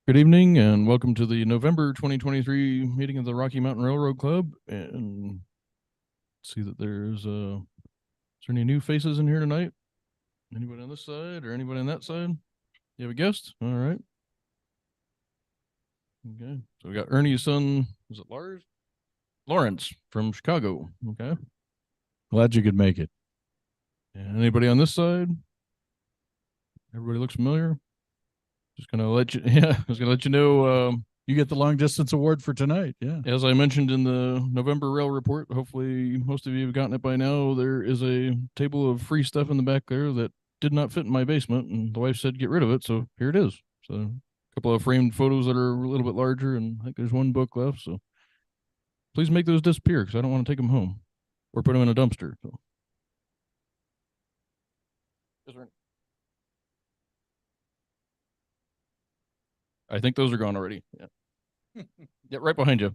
Good evening and welcome to the November 2023 meeting of the Rocky Mountain Railroad Club. And see that is there any new faces in here tonight? Anybody on this side or anybody on that side? You have a guest? All right. Okay. So we got Ernie's son. Is it Lars? Lawrence from Chicago. Okay. Glad you could make it. And anybody on this side? Everybody looks familiar? Just gonna let you, yeah, I was gonna let you know. You get the long distance award for tonight. Yeah. As I mentioned in the November Rail Report, hopefully most of you have gotten it by now. There is a table of free stuff in the back there that did not fit in my basement, and the wife said get rid of it. So here it is. So a couple of framed photos that are a little bit larger, and I think there's one book left. So please make those disappear because I don't want to take them home or put them in a dumpster. So. I think those are gone already. Yeah. Yeah, right behind you.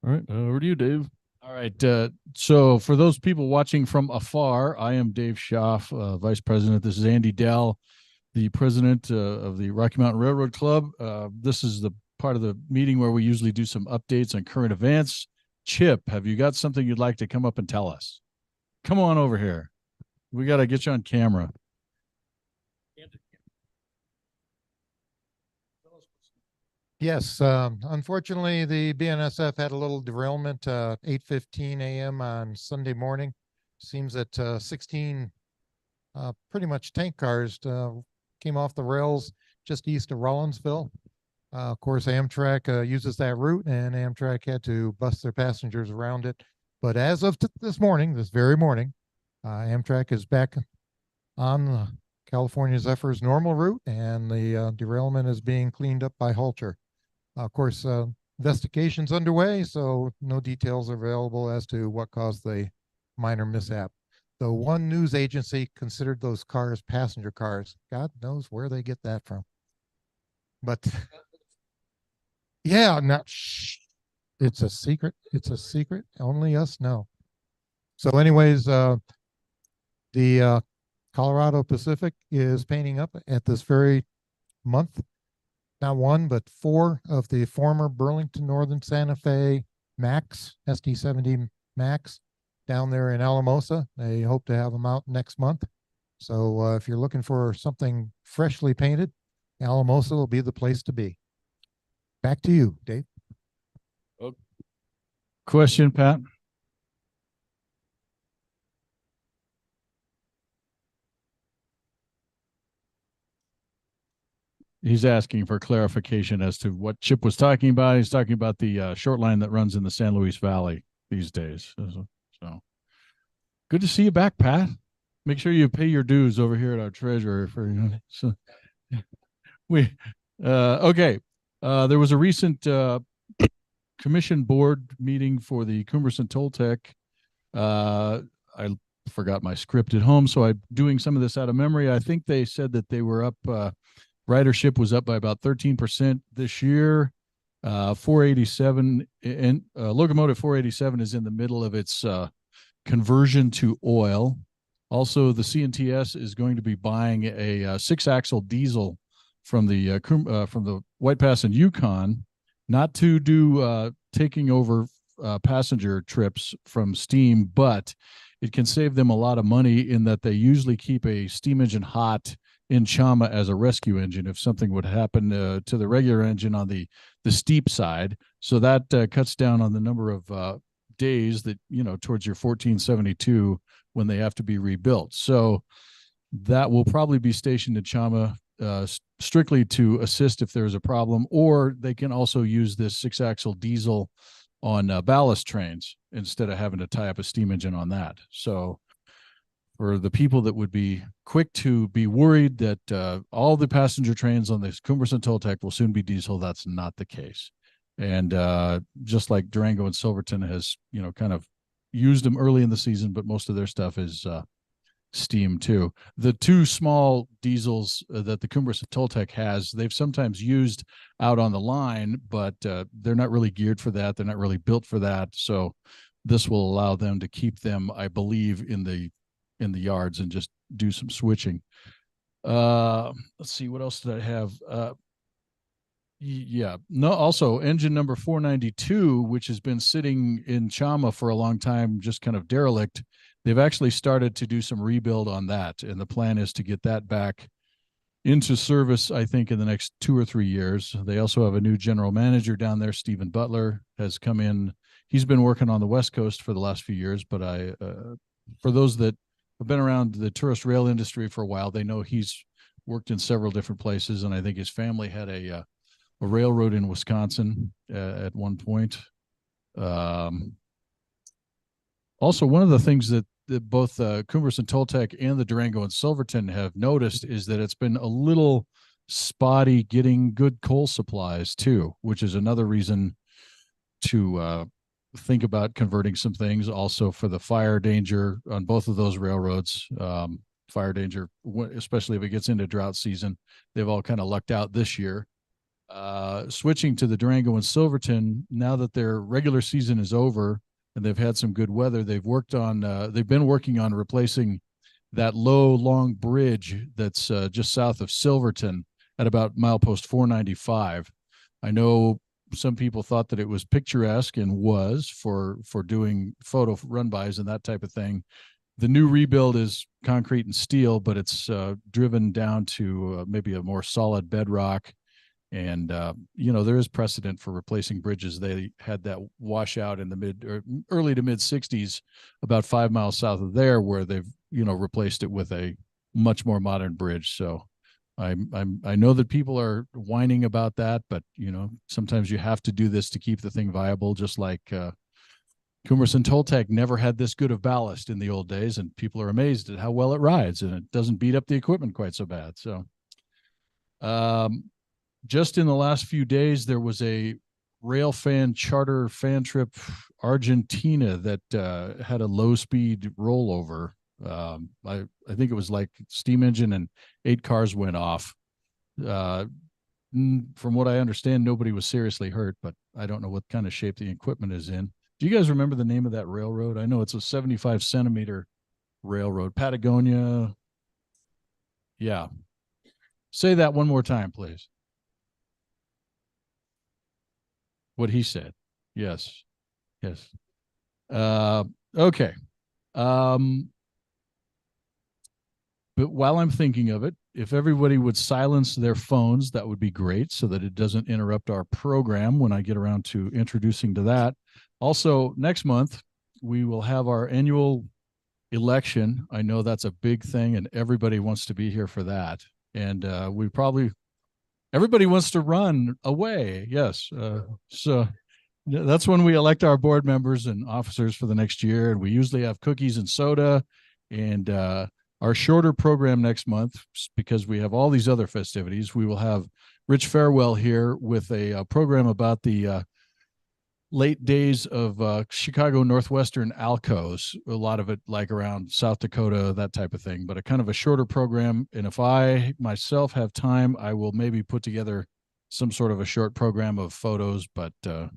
All right, over to you, Dave. All right. So for those people watching from afar, I am Dave Schaff, Vice President. This is Andy Dell, the President of the Rocky Mountain Railroad Club. This is the part of the meeting where we usually do some updates on current events. Chip, have you got something you'd like to come up and tell us? Come on over here. We got to get you on camera. Yes, unfortunately, the BNSF had a little derailment 8:15 a.m. on Sunday morning. Seems that 16 pretty much tank cars came off the rails just east of Rollinsville. Of course, Amtrak uses that route, and Amtrak had to bus their passengers around it. But as of this morning, this very morning, Amtrak is back on California Zephyr's normal route, and the derailment is being cleaned up by Halter. Of course, investigation's underway, so no details are available as to what caused the minor mishap. Though one news agency considered those cars passenger cars. God knows where they get that from. But yeah, not shh. It's a secret. It's a secret. Only us know. So anyways, the Colorado Pacific is painting up at this very month. Not one, but four of the former Burlington Northern Santa Fe Max, SD70 Max, down there in Alamosa. They hope to have them out next month. So if you're looking for something freshly painted, Alamosa will be the place to be. Back to you, Dave. Question, Pat? He's asking for clarification as to what Chip was talking about. He's talking about the short line that runs in the San Luis Valley these days. So good to see you back, Pat. Make sure you pay your dues over here at our treasurer for so we okay. There was a recent commission board meeting for the Cumberson Toltec. I forgot my script at home, so I'm doing some of this out of memory. I think they said that they were up. Ridership was up by about 13% this year. 487 and locomotive 487 is in the middle of its conversion to oil. Also, the CNTS is going to be buying a six-axle diesel from the White Pass and Yukon, not to do taking over passenger trips from steam, but it can save them a lot of money in that they usually keep a steam engine hot in Chama as a rescue engine if something would happen to the regular engine on the steep side. So that cuts down on the number of days that, towards your 1472 when they have to be rebuilt. So that will probably be stationed in Chama strictly to assist if there's a problem, or they can also use this six-axle diesel on ballast trains instead of having to tie up a steam engine on that. So for the people that would be quick to be worried that all the passenger trains on this Cumberson Toltec will soon be diesel, that's not the case. And just like Durango and Silverton has, kind of used them early in the season, but most of their stuff is steam too. The two small diesels that the Cumberson Toltec has, they've sometimes used out on the line, but they're not really geared for that. They're not really built for that. So this will allow them to keep them, I believe, in the yards and just do some switching. Let's see, what else did I have? Yeah, no, also engine number 492, which has been sitting in Chama for a long time, just kind of derelict. They've actually started to do some rebuild on that, and the plan is to get that back into service, I think, in the next 2 or 3 years. They also have a new general manager down there. Stephen Butler has come in. He's been working on the West Coast for the last few years, but for those that have been around the tourist rail industry for a while, they know he's worked in several different places, and I think his family had a railroad in Wisconsin at one point. Also, one of the things that both Cumbers and Toltec and the Durango and Silverton have noticed is that it's been a little spotty getting good coal supplies too, which is another reason to think about converting some things. Also, for the fire danger on both of those railroads, fire danger, especially if it gets into drought season, they've all kind of lucked out this year. Switching to the Durango and Silverton, now that their regular season is over and they've had some good weather, they've been working on replacing that low, long bridge that's just south of Silverton at about milepost 495. I know some people thought that it was picturesque, and was for doing photo run-bys and that type of thing. The new rebuild is concrete and steel, but it's driven down to maybe a more solid bedrock. And, there is precedent for replacing bridges. They had that washout in the early to mid 60s, about 5 miles south of there, where they've, replaced it with a much more modern bridge. So I know that people are whining about that, but, sometimes you have to do this to keep the thing viable, just like Cumbers and Toltec never had this good of ballast in the old days, and people are amazed at how well it rides, and it doesn't beat up the equipment quite so bad. So, just in the last few days, there was a railfan charter fan trip Argentina that had a low speed rollover. I think it was like steam engine and 8 cars went off. From what I understand, nobody was seriously hurt, but I don't know what kind of shape the equipment is in. Do you guys remember the name of that railroad? I know it's a 75 centimeter railroad. Patagonia. Yeah. Say that one more time, please. What he said. Yes. Yes. Okay. But while I'm thinking of it, if everybody would silence their phones, that would be great, so that it doesn't interrupt our program when I get around to introducing to that. Also, next month, we will have our annual election. I know that's a big thing, and everybody wants to be here for that. And everybody wants to run away. Yes. So that's when we elect our board members and officers for the next year. And we usually have cookies and soda. And our shorter program next month, because we have all these other festivities, we will have Rich Farewell here with a program about the late days of Chicago Northwestern Alcos, a lot of it like around South Dakota, that type of thing, but a kind of a shorter program. And if I myself have time, I will maybe put together some sort of a short program of photos, but I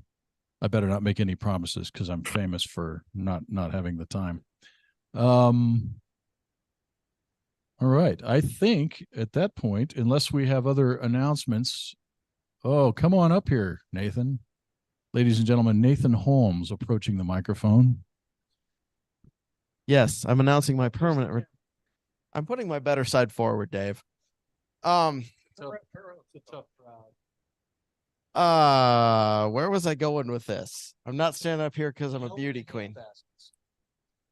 better not make any promises because I'm famous for not having the time. All right. I think at that point, unless we have other announcements, come on up here, Nathan. Ladies and gentlemen, Nathan Holmes approaching the microphone. Yes, I'm announcing my permanent. I'm putting my better side forward, Dave. It's a tough crowd. Where was I going with this? I'm not standing up here because I'm a beauty queen.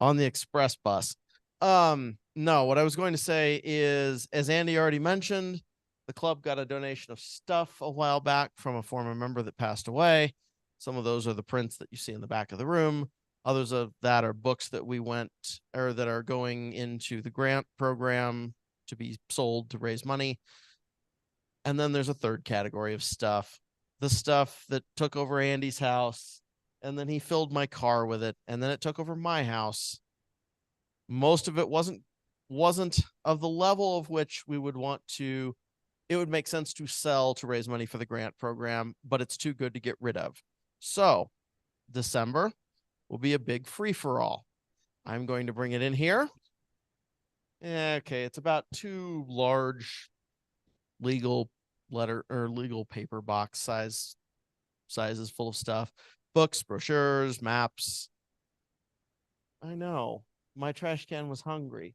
On the express bus. No, what I was going to say is, as Andy already mentioned, the club got a donation of stuff a while back from a former member that passed away. Some of those are the prints that you see in the back of the room. Others of that are books that that are going into the grant program to be sold to raise money. And then there's a third category of stuff. The stuff that took over Andy's house, and then he filled my car with it, and then it took over my house. Most of it wasn't of the level of which we would want to, it would make sense to sell to raise money for the grant program, but it's too good to get rid of. So December will be a big free-for-all. I'm going to bring it in here Okay, it's about 2 large legal paper box sizes full of stuff. Books, brochures, maps. I know. My trash can was hungry.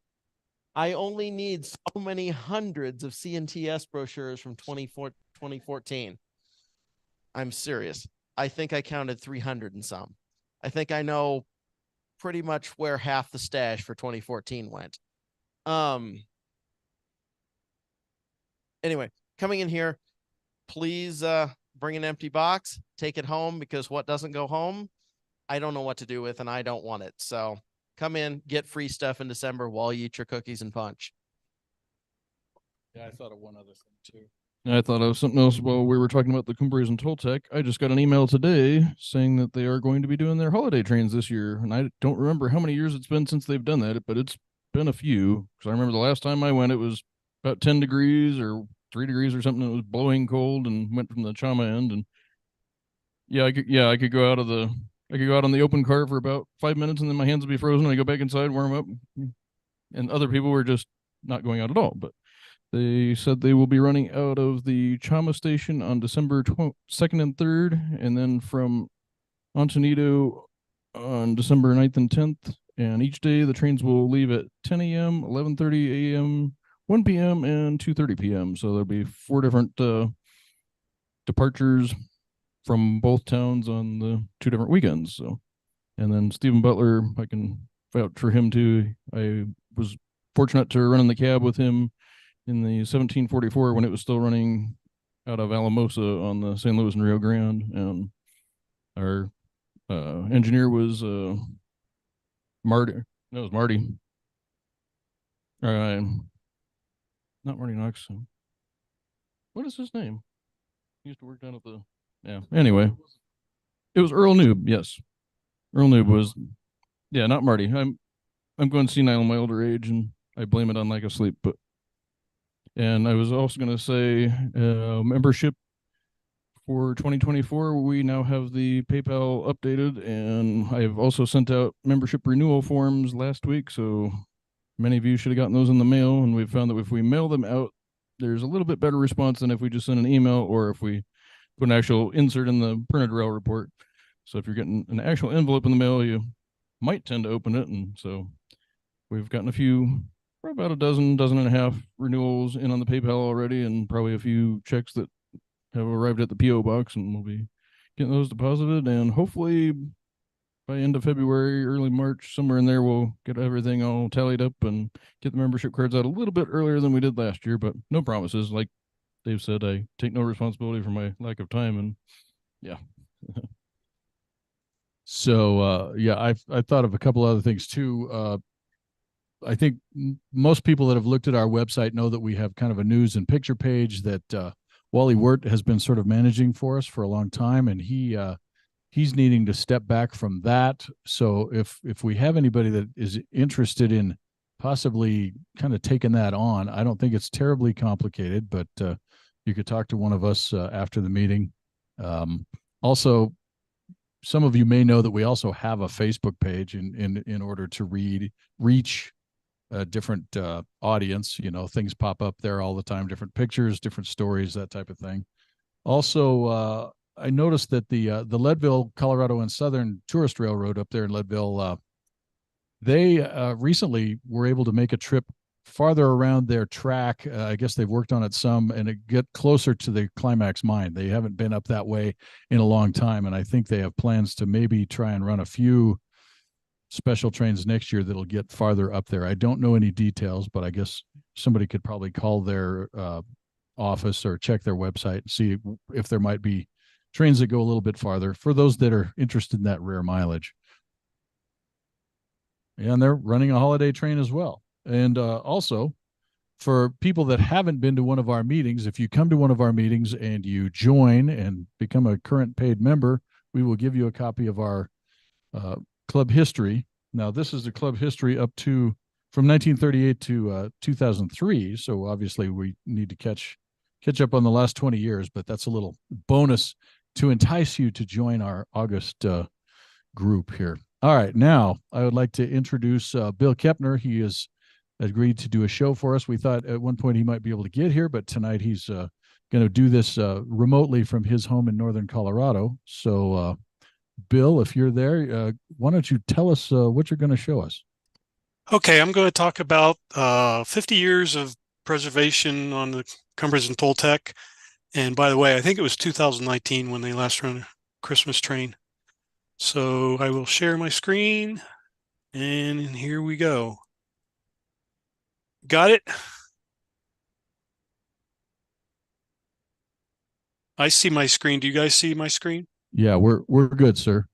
I only need so many hundreds of CNTS brochures from 2014. I'm serious. I think I counted 300 and some. I think I know pretty much where half the stash for 2014 went. Anyway, coming in here, please bring an empty box, take it home, because what doesn't go home, I don't know what to do with, and I don't want it. So come in, get free stuff in December while you eat your cookies and punch. Yeah, I thought of one other thing too. I thought of something else while we were talking about the Cumbres and Toltec. I just got an email today saying that they are going to be doing their holiday trains this year. And I don't remember how many years it's been since they've done that, but it's been a few. Because I remember the last time I went, it was about 10 degrees or 3 degrees or something. It was blowing cold and went from the Chama end. And I could go out on the open cart for about 5 minutes and then my hands would be frozen. And I go back inside, warm up. And other people were just not going out at all. But they said they will be running out of the Chama station on December 2nd and 3rd, and then from Antonito on December 9th and 10th. And each day the trains will leave at 10 a.m., 11:30 a.m., 1 p.m., and 2:30 p.m. So there'll be 4 different departures from both towns on the 2 different weekends. So, and then Stephen Butler, I can vouch for him too. I was fortunate to run in the cab with him in the 1744 when it was still running out of Alamosa on the San Luis and Rio Grande. And our engineer was Marty. No, it was Marty. Not Marty Knox. What is his name? He used to work down at the. Yeah. Anyway, it was Earl Noob. Yes, Earl Noob was. Yeah, not Marty. I'm going senile in my older age, and I blame it on lack of sleep. And I was also going to say membership for 2024. We now have the PayPal updated, and I've also sent out membership renewal forms last week. So many of you should have gotten those in the mail. And we've found that if we mail them out, there's a little bit better response than if we just send an email or if we put an actual insert in the printed rail report. So if you're getting an actual envelope in the mail, you might tend to open it. And so we've gotten a few, about a dozen and a half renewals in on the PayPal already, and probably a few checks that have arrived at the PO box, and we'll be getting those deposited. And hopefully by end of February, early March, somewhere in there, we'll get everything all tallied up and get the membership cards out a little bit earlier than we did last year, but no promises. Like Dave said, I take no responsibility for my lack of time, and yeah. So I thought of a couple other things too. I think most people that have looked at our website know that we have kind of a news and picture page that Wally Wirt has been sort of managing for us for a long time, and he's needing to step back from that. So if we have anybody that is interested in possibly kind of taking that on, I don't think it's terribly complicated, but you could talk to one of us after the meeting. Also, some of you may know that we also have a Facebook page in order to reach a different audience. You know, things pop up there all the time, different pictures, different stories, that type of thing. Also, I noticed that the Leadville, Colorado and Southern Tourist Railroad up there in Leadville, they recently were able to make a trip farther around their track. I guess they've worked on it some and get closer to the Climax mine. They haven't been up that way in a long time, and I think they have plans to maybe try and run a few special trains next year that'll get farther up there. I don't know any details, but I guess somebody could probably call their office or check their website and see if there might be trains that go a little bit farther for those that are interested in that rare mileage. And they're running a holiday train as well. And also, for people that haven't been to one of our meetings, if you come to one of our meetings and you join and become a current paid member, we will give you a copy of our club history. Now, this is the club history up to from 1938 to 2003. So obviously we need to catch up on the last 20 years, but that's a little bonus to entice you to join our August group here. All right, now I would like to introduce Bill Kepner. He is agreed to do a show for us. We thought at one point he might be able to get here, but tonight he's going to do this remotely from his home in northern Colorado. So, Bill, if you're there, why don't you tell us what you're going to show us? Okay, I'm going to talk about 50 years of preservation on the Cumbers and Toltec. And by the way, I think it was 2019 when they last ran a Christmas train. So I will share my screen, and here we go. Got it? I see my screen. Do you guys see my screen? Yeah, we're good, sir.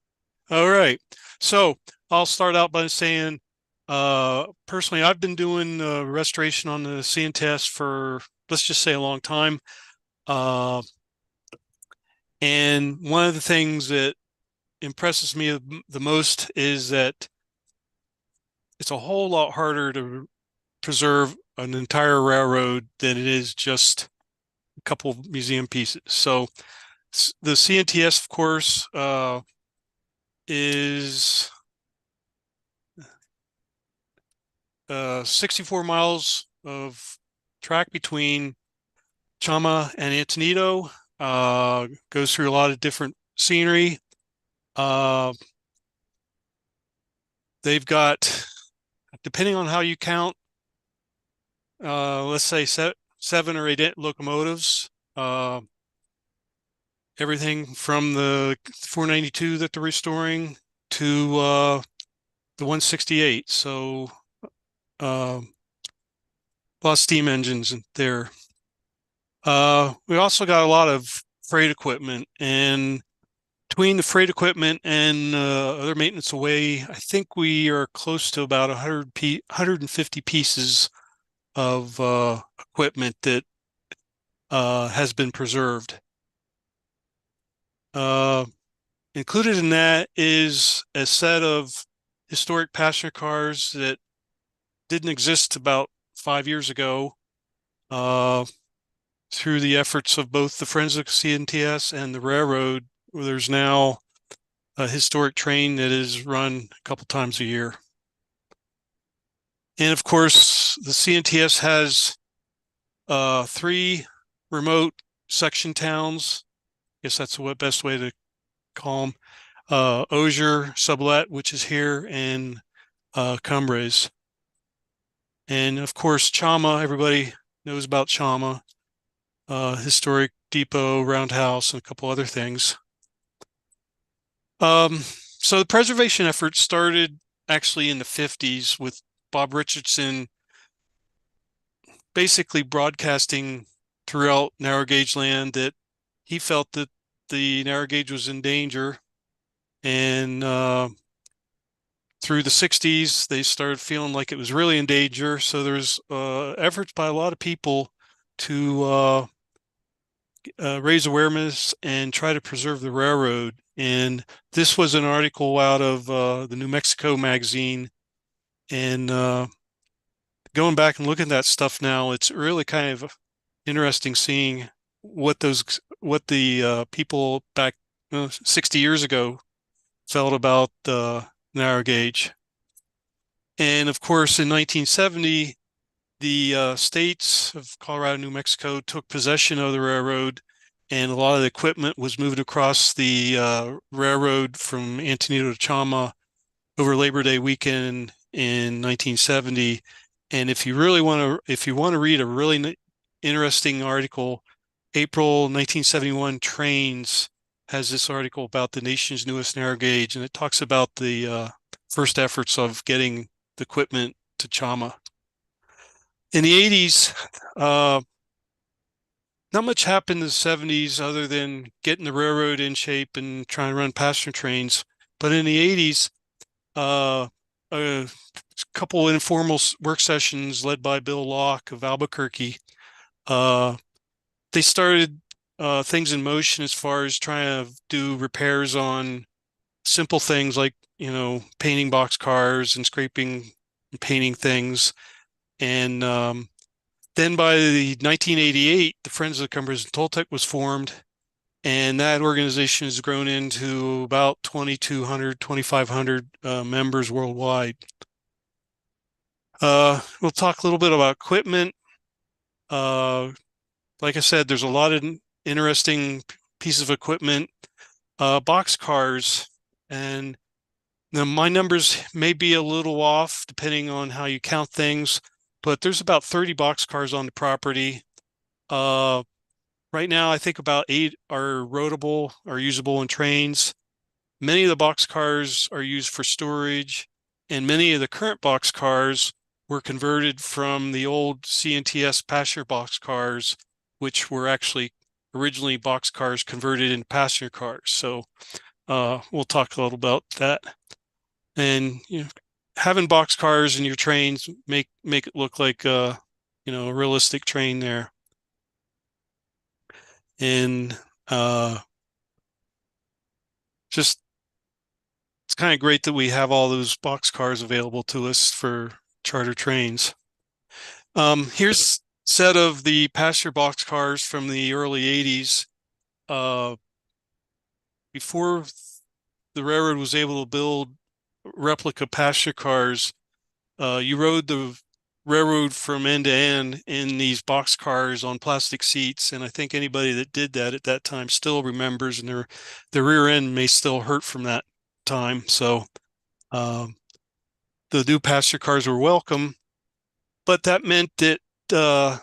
All right. So I'll start out by saying, personally, I've been doing restoration on the CNTS for, let's just say, a long time. And one of the things that impresses me the most is that it's a whole lot harder to preserve an entire railroad than it is just a couple of museum pieces. So the CNTS, of course, is 64 miles of track between Chama and Antonito. Goes through a lot of different scenery. They've got, depending on how you count, let's say 7 or 8 locomotives. Everything from the 492 that they're restoring to the 168. So a lot of steam engines there. We also got a lot of freight equipment, and between the freight equipment and other maintenance away, I think we are close to about 150 pieces of equipment that has been preserved. Included in that is a set of historic passenger cars that didn't exist about 5 years ago. Through the efforts of both the Friends of CNTS and the railroad, where there's now a historic train that is run a couple times a year. And of course, the CNTS has 3 remote section towns. I guess that's the best way to call them. Osier, Sublette, which is here, and Cumbres. And of course, Chama, everybody knows about Chama. Historic depot, roundhouse, and a couple other things. So the preservation effort started actually in the 50s with Bob Richardson basically broadcasting throughout narrow gauge land that he felt that the narrow gauge was in danger. And through the 60s, they started feeling like it was really in danger. So there's efforts by a lot of people to raise awareness and try to preserve the railroad. And this was an article out of the New Mexico magazine. And going back and looking at that stuff now, it's really kind of interesting seeing what the people back 60 years ago felt about the narrow gauge. And of course, in 1970, the states of Colorado and New Mexico took possession of the railroad, and a lot of the equipment was moved across the railroad from Antonito to Chama over Labor Day weekend in 1970. And if you want to read a really interesting article, April 1971 Trains has this article about the nation's newest narrow gauge, and it talks about the first efforts of getting the equipment to Chama. In the 80s, not much happened in the 70s other than getting the railroad in shape and trying to run passenger trains. But in the 80s, a couple informal work sessions led by Bill Locke of Albuquerque, they started things in motion as far as trying to do repairs on simple things like, painting box cars and scraping and painting things. And then by the 1988, the Friends of the Cumbers and Toltec was formed, and that organization has grown into about 2,200, 2,500 members worldwide. We'll talk a little bit about equipment. Like I said, there's a lot of interesting pieces of equipment. Box cars, and now my numbers may be a little off depending on how you count things, but there's about 30 box cars on the property. Right now, I think about 8 are roadable or usable in trains. Many of the box cars are used for storage, and many of the current box cars were converted from the old CNTS passenger box cars, which were actually originally box cars converted into passenger cars. So we'll talk a little about that. And having box cars in your trains make it look like a realistic train there. And just it's kind of great that we have all those box cars available to us for charter trains. Here's a set of the passenger box cars from the early 80s. Before the railroad was able to build replica passenger cars, you rode the railroad from end to end in these box cars on plastic seats. And I think anybody that did that at that time still remembers, and their rear end may still hurt from that time. So the new passenger cars were welcome, but that meant that the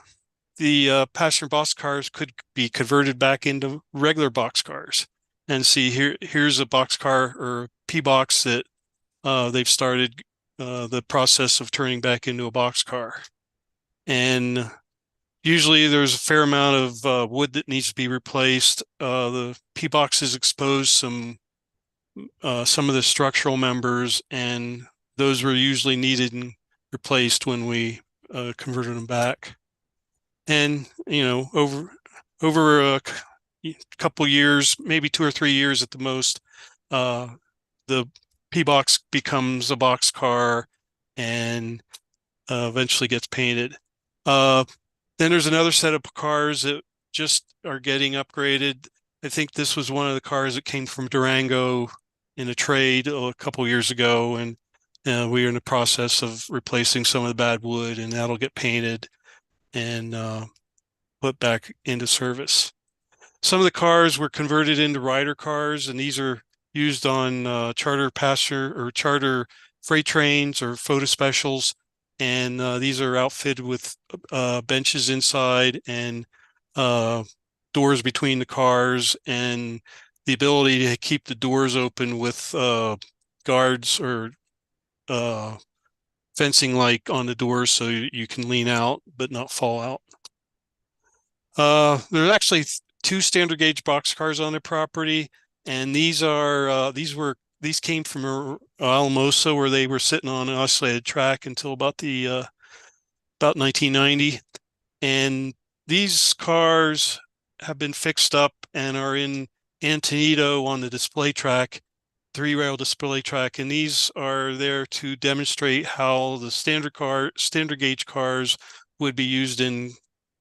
passenger box cars could be converted back into regular box cars. And see, here's a box car or P-box that they've started the process of turning back into a box car. And usually there's a fair amount of wood that needs to be replaced. The P-box has exposed some of the structural members, and those were usually needed and replaced when we converted them back. And over a couple years, maybe 2 or 3 years at the most, the P-box becomes a box car and eventually gets painted. Then there's another set of cars that just are getting upgraded. I think this was one of the cars that came from Durango in a trade a couple years ago, and we are in the process of replacing some of the bad wood, and that'll get painted and put back into service. Some of the cars were converted into rider cars, and these are used on charter passenger or charter freight trains or photo specials. And these are outfitted with benches inside and doors between the cars, and the ability to keep the doors open with guards or fencing like on the doors so you can lean out but not fall out. There's actually 2 standard gauge box cars on the property, and these came from Alamosa, where they were sitting on an isolated track until about 1990. And these cars have been fixed up and are in Antonito on the display track, 3-rail display track, and these are there to demonstrate how the standard gauge cars would be used in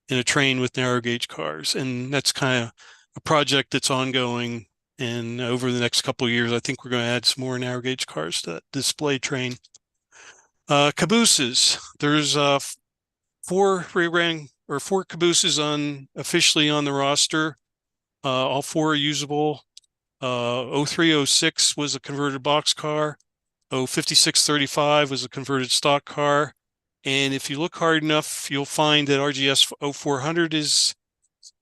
a train with narrow gauge cars. And that's kind of a project that's ongoing. And over the next couple of years, I think we're going to add some more narrow gauge cars to that display train. Cabooses. There's 4 cabooses officially on the roster. All 4 are usable. 0306 was a converted box car. 5635 was a converted stock car. And if you look hard enough, you'll find that RGS 0400 is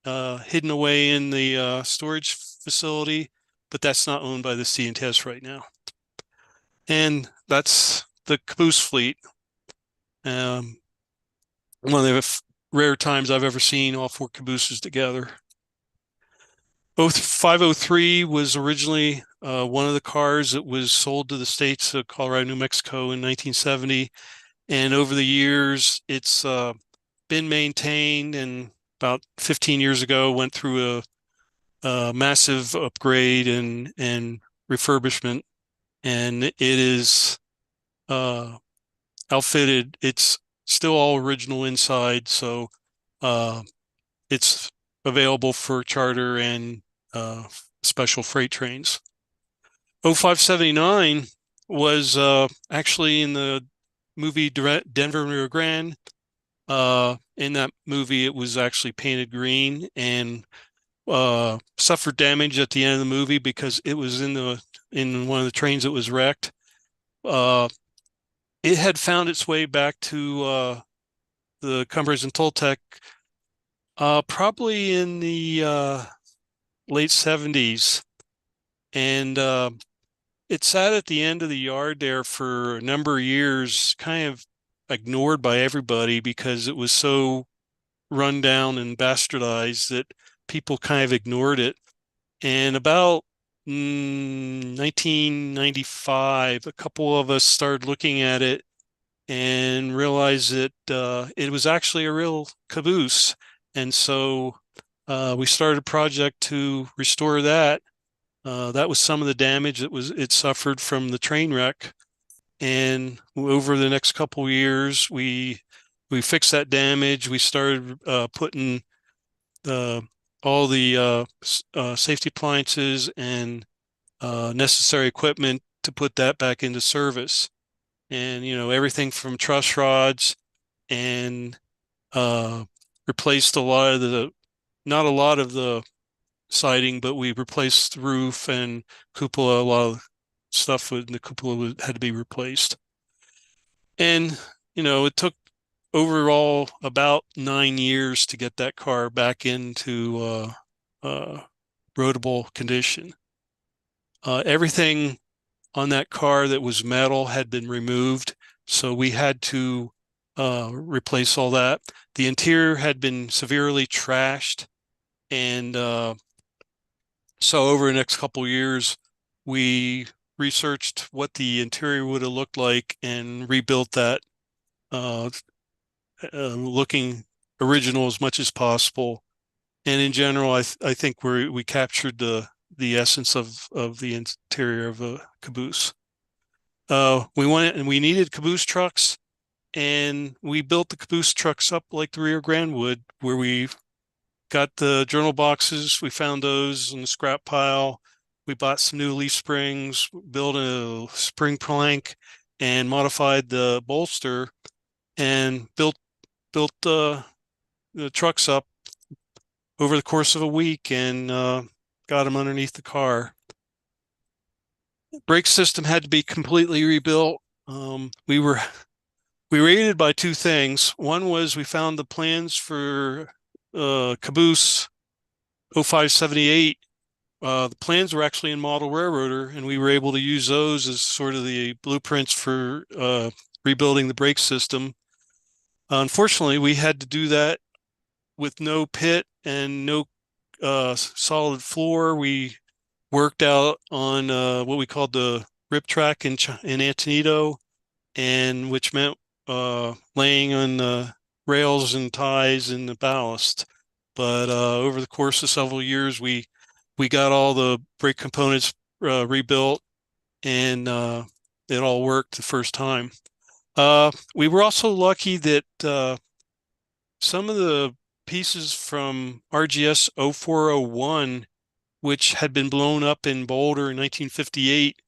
hidden away in the storage facility, but that's not owned by the CNTS right now. And that's the caboose fleet. One of the rare times I've ever seen all 4 cabooses together. 0503 was originally one of the cars that was sold to the states of Colorado, New Mexico in 1970. And over the years, it's been maintained, and about 15 years ago went through a massive upgrade and refurbishment. And it is outfitted. It's still all original inside, so it's available for charter and special freight trains. 0579 was actually in the movie Denver and Rio Grande. In that movie, it was actually painted green and suffered damage at the end of the movie because it was in one of the trains that was wrecked. It had found its way back to the Cumbres and Toltec probably in the late 70s, and it sat at the end of the yard there for a number of years, kind of ignored by everybody because it was so run down and bastardized that people kind of ignored it. And about 1995, a couple of us started looking at it and realized that it was actually a real caboose. And so we started a project to restore that. That was some of the damage that it suffered from the train wreck. And over the next couple of years, we fixed that damage. We started putting all the safety appliances and necessary equipment to put that back into service. And, everything from truss rods and replaced not a lot of the siding, but we replaced the roof and cupola. A lot of stuff with the cupola had to be replaced. And, it took overall about 9 years to get that car back into roadable condition. Everything on that car that was metal had been removed, so we had to replace all that. The interior had been severely trashed, and so over the next couple of years, we researched what the interior would have looked like and rebuilt that, looking original as much as possible. And in general, I think we captured the essence of the interior of a caboose. We went and we needed caboose trucks, and we built the caboose trucks up like the Rio Grande would, where we got the journal boxes. We found those in the scrap pile. We bought some new leaf springs, built a spring plank, and modified the bolster, and built the trucks up over the course of a week, and got them underneath the car. Brake system had to be completely rebuilt. We were aided by two things. One was we found the plans for caboose 0578. The plans were actually in Model Railroader, and we were able to use those as sort of the blueprints for rebuilding the brake system. Unfortunately, we had to do that with no pit and no solid floor. We worked out on what we called the rip track in Antonito, and which meant laying on the rails and ties and the ballast. But over the course of several years, we got all the brake components rebuilt, and it all worked the first time. We were also lucky that some of the pieces from RGS 0401, which had been blown up in Boulder in 1958,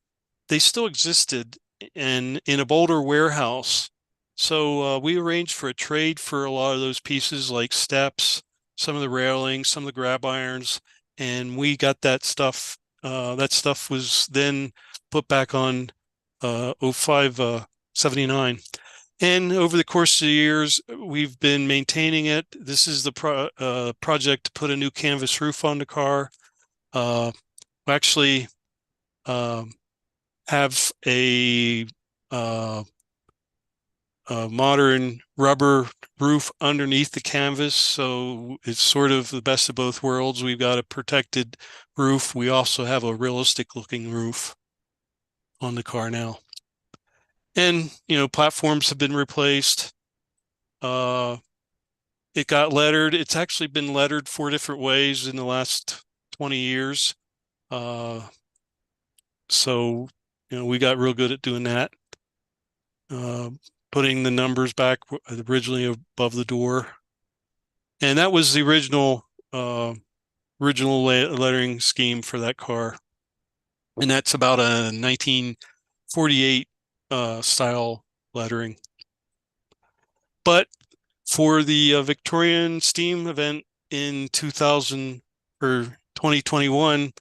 they still existed in a Boulder warehouse. So we arranged for a trade for a lot of those pieces, like steps, some of the railings, some of the grab irons, and we got that stuff. That stuff was then put back on 0579. And over the course of the years, we've been maintaining it. This is the project to put a new canvas roof on the car. We actually have a modern rubber roof underneath the canvas, so it's sort of the best of both worlds. We've got a protected roof. We also have a realistic looking roof on the car now. And, platforms have been replaced. It got lettered. It's actually been lettered 4 different ways in the last 20 years. So, we got real good at doing that. Putting the numbers back originally above the door. And that was the original lettering scheme for that car. And that's about a 1948 style lettering. But for the Victorian Steam event in 2000 or 2021,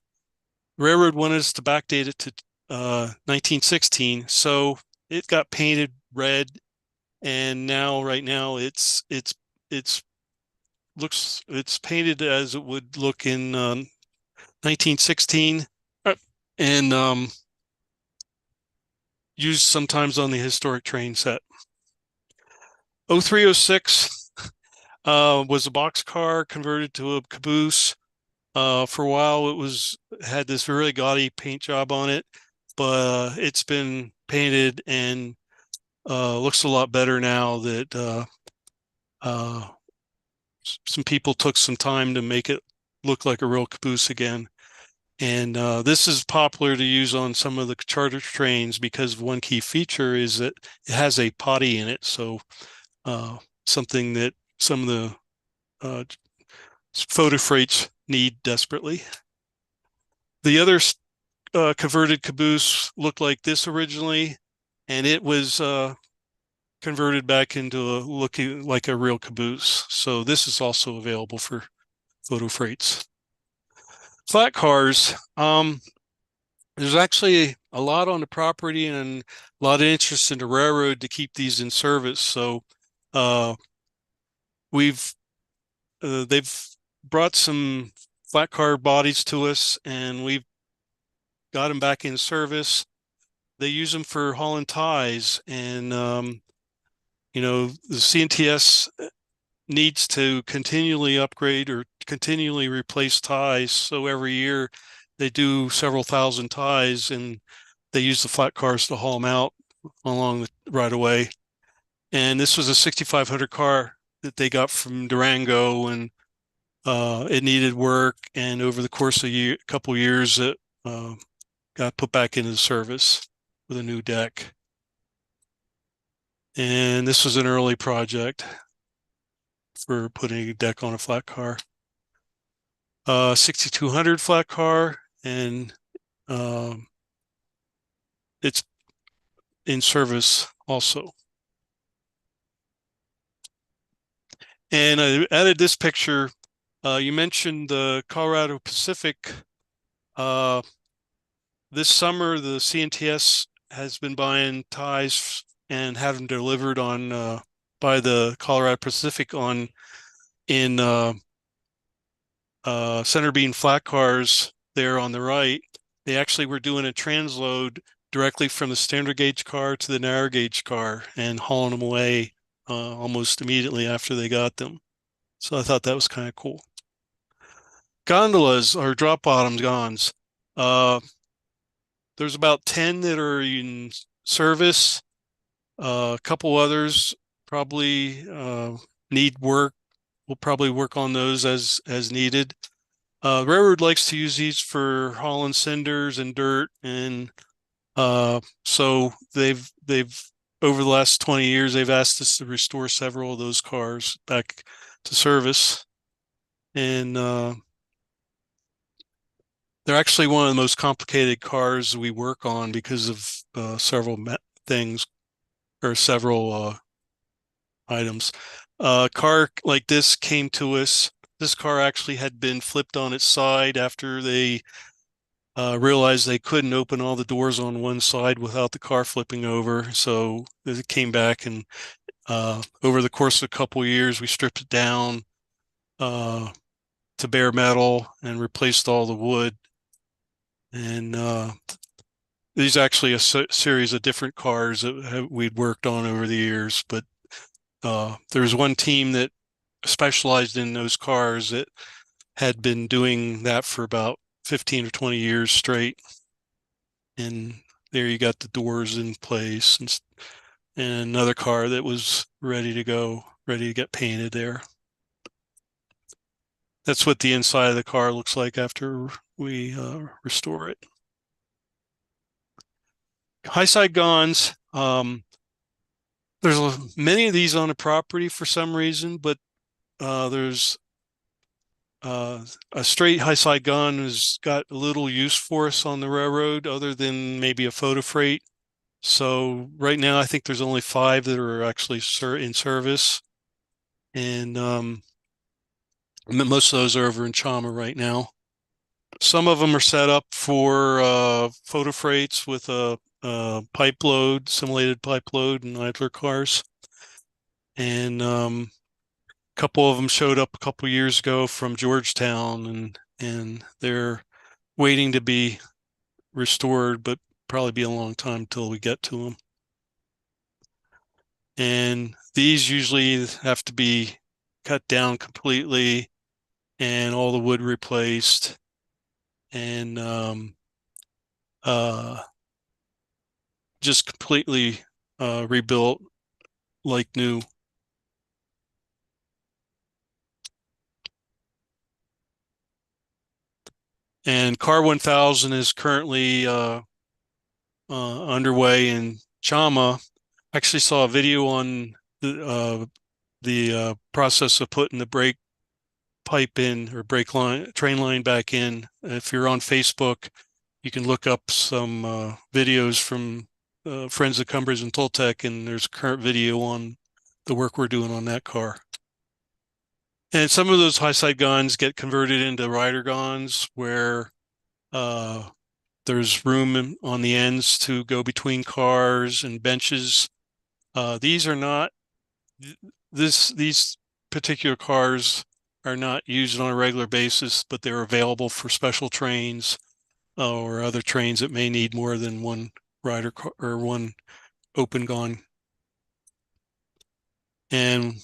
railroad wanted us to backdate it to 1916, so it got painted red, and now right now it's painted as it would look in 1916, and used sometimes on the historic train set. 0306 was a boxcar converted to a caboose. For a while, it had this really gaudy paint job on it, but it's been painted and looks a lot better now that some people took some time to make it look like a real caboose again. And this is popular to use on some of the charter trains because one key feature is that it has a potty in it. So something that some of the photo freights need desperately. The other converted caboose looked like this originally, and it was converted back into looking like a real caboose. So this is also available for photo freights. Flat cars, there's actually a lot on the property and a lot of interest in the railroad to keep these in service. So they've brought some flat car bodies to us, and we've got them back in service. They use them for hauling ties, and the CNTS needs to continually upgrade or continually replace ties. So every year they do several thousand ties, and they use the flat cars to haul them out along the right of way. And this was a 6,500 car that they got from Durango, and it needed work. And over the course of a couple of years, it got put back into service with a new deck. And this was an early project for putting a deck on a flat car. 6,200 flat car, and it's in service also. And I added this picture. You mentioned the Colorado Pacific. This summer, the CNTS has been buying ties and had them delivered on by the Colorado Pacific in center beam flat cars there on the right. They actually were doing a transload directly from the standard gauge car to the narrow gauge car and hauling them away almost immediately after they got them. So I thought that was kind of cool. Gondolas or drop bottom gonds. There's about 10 that are in service. A couple others probably need work. We'll probably work on those as needed. Railroad likes to use these for hauling cinders and dirt, and so they've over the last 20 years they've asked us to restore several of those cars back to service, and they're actually one of the most complicated cars we work on because of several things or several items. A car like this came to us. This car actually had been flipped on its side after they realized they couldn't open all the doors on one side without the car flipping over. So it came back, and over the course of a couple of years, we stripped it down to bare metal and replaced all the wood. And these are actually a series of different cars that we'd worked on over the years, but there was one team that specialized in those cars that had been doing that for about 15 or 20 years straight. And there you got the doors in place, and another car that was ready to go, ready to get painted there. That's what the inside of the car looks like after we restore it. High side gonds. There's many of these on the property for some reason, but there's a straight high side gun has got a little use for us on the railroad other than maybe a photo freight. So right now, I think there's only 5 that are actually in service, and most of those are over in Chama right now. Some of them are set up for photo freights with a pipe load, simulated pipe load, and idler cars. And a couple of them showed up a couple years ago from Georgetown, and they're waiting to be restored, but probably be a long time till we get to them. And these usually have to be cut down completely and all the wood replaced and just completely rebuilt like new. And Car 1000 is currently underway in Chama. I actually saw a video on the process of putting the brake pipe in, or brake line, train line back in. If you're on Facebook, you can look up some videos from Friends of Cumbers and Toltec, and there's a current video on the work we're doing on that car. And some of those high side guns get converted into rider guns where there's room on the ends to go between cars and benches. These are not, these particular cars are not used on a regular basis, but they're available for special trains or other trains that may need more than one rider car or one open gun. And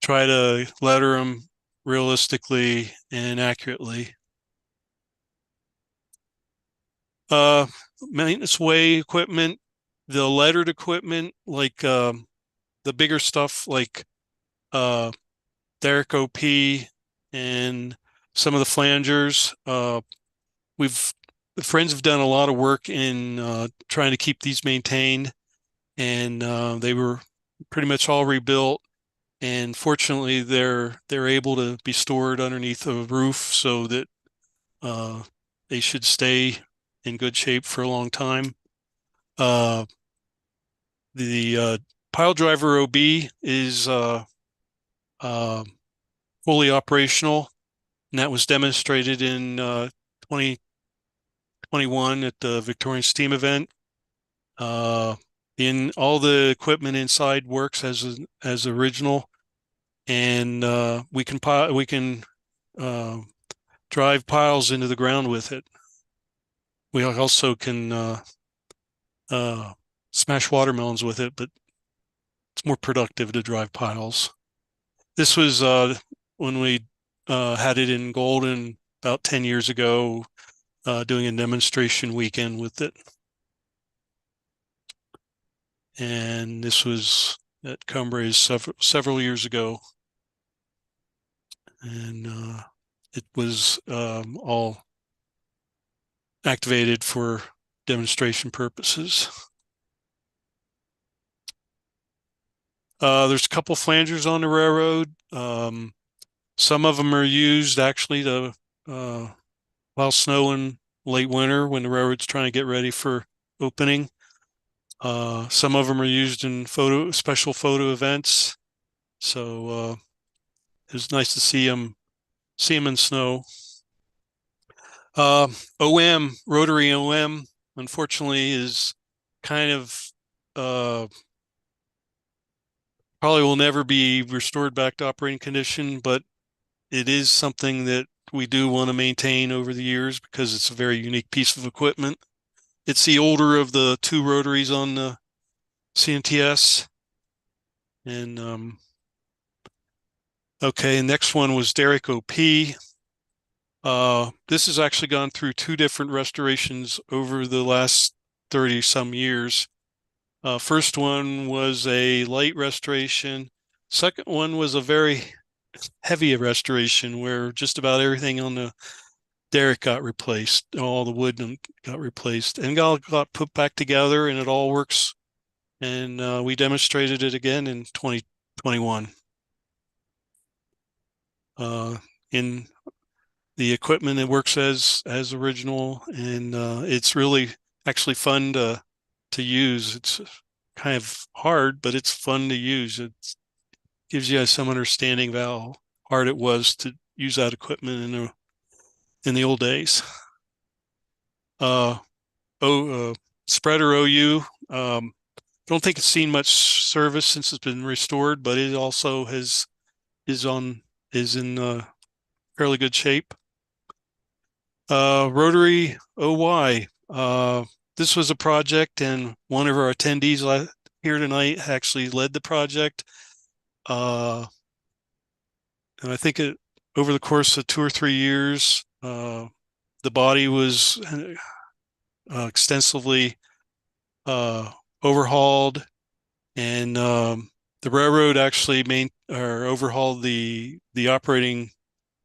try to letter them realistically and accurately. Maintenance way equipment, the lettered equipment, like the bigger stuff like Derek OP and some of the flangers. The friends have done a lot of work in trying to keep these maintained, and they were pretty much all rebuilt. And fortunately, they're able to be stored underneath a roof so that they should stay in good shape for a long time. The pile driver OB is fully operational, and that was demonstrated in 2021 at the Victorian Steam event. In all the equipment inside works as original, and we can drive piles into the ground with it. We also can smash watermelons with it, but it's more productive to drive piles. This was when we had it in Golden about 10 years ago, doing a demonstration weekend with it. And this was at Cumbres several years ago. And it was all activated for demonstration purposes. There's a couple flangers on the railroad. Some of them are used actually to plow snow in late winter when the railroad's trying to get ready for opening. Some of them are used in special photo events. So it was nice to see them in snow. Rotary OM, unfortunately, is kind of probably will never be restored back to operating condition, but it is something that we do want to maintain over the years because it's a very unique piece of equipment. It's the older of the 2 rotaries on the CNTS. And okay, next one was Derek OP. This has actually gone through 2 different restorations over the last 30 some years. First one was a light restoration. Second one was a very heavy restoration where just about everything on the derrick got replaced. All the wood got replaced and got put back together, and it all works. And we demonstrated it again in 2021. In the equipment, it works as original, and it's really actually fun to to use. It's kind of hard, but it's fun to use. It gives you some understanding of how hard it was to use that equipment in the old days. Spreader OU. Don't think it's seen much service since it's been restored, but it also is in fairly good shape. Rotary OY. This was a project, and one of our attendees here tonight actually led the project. And I think over the course of 2 or 3 years, the body was extensively overhauled, and the railroad actually overhauled the operating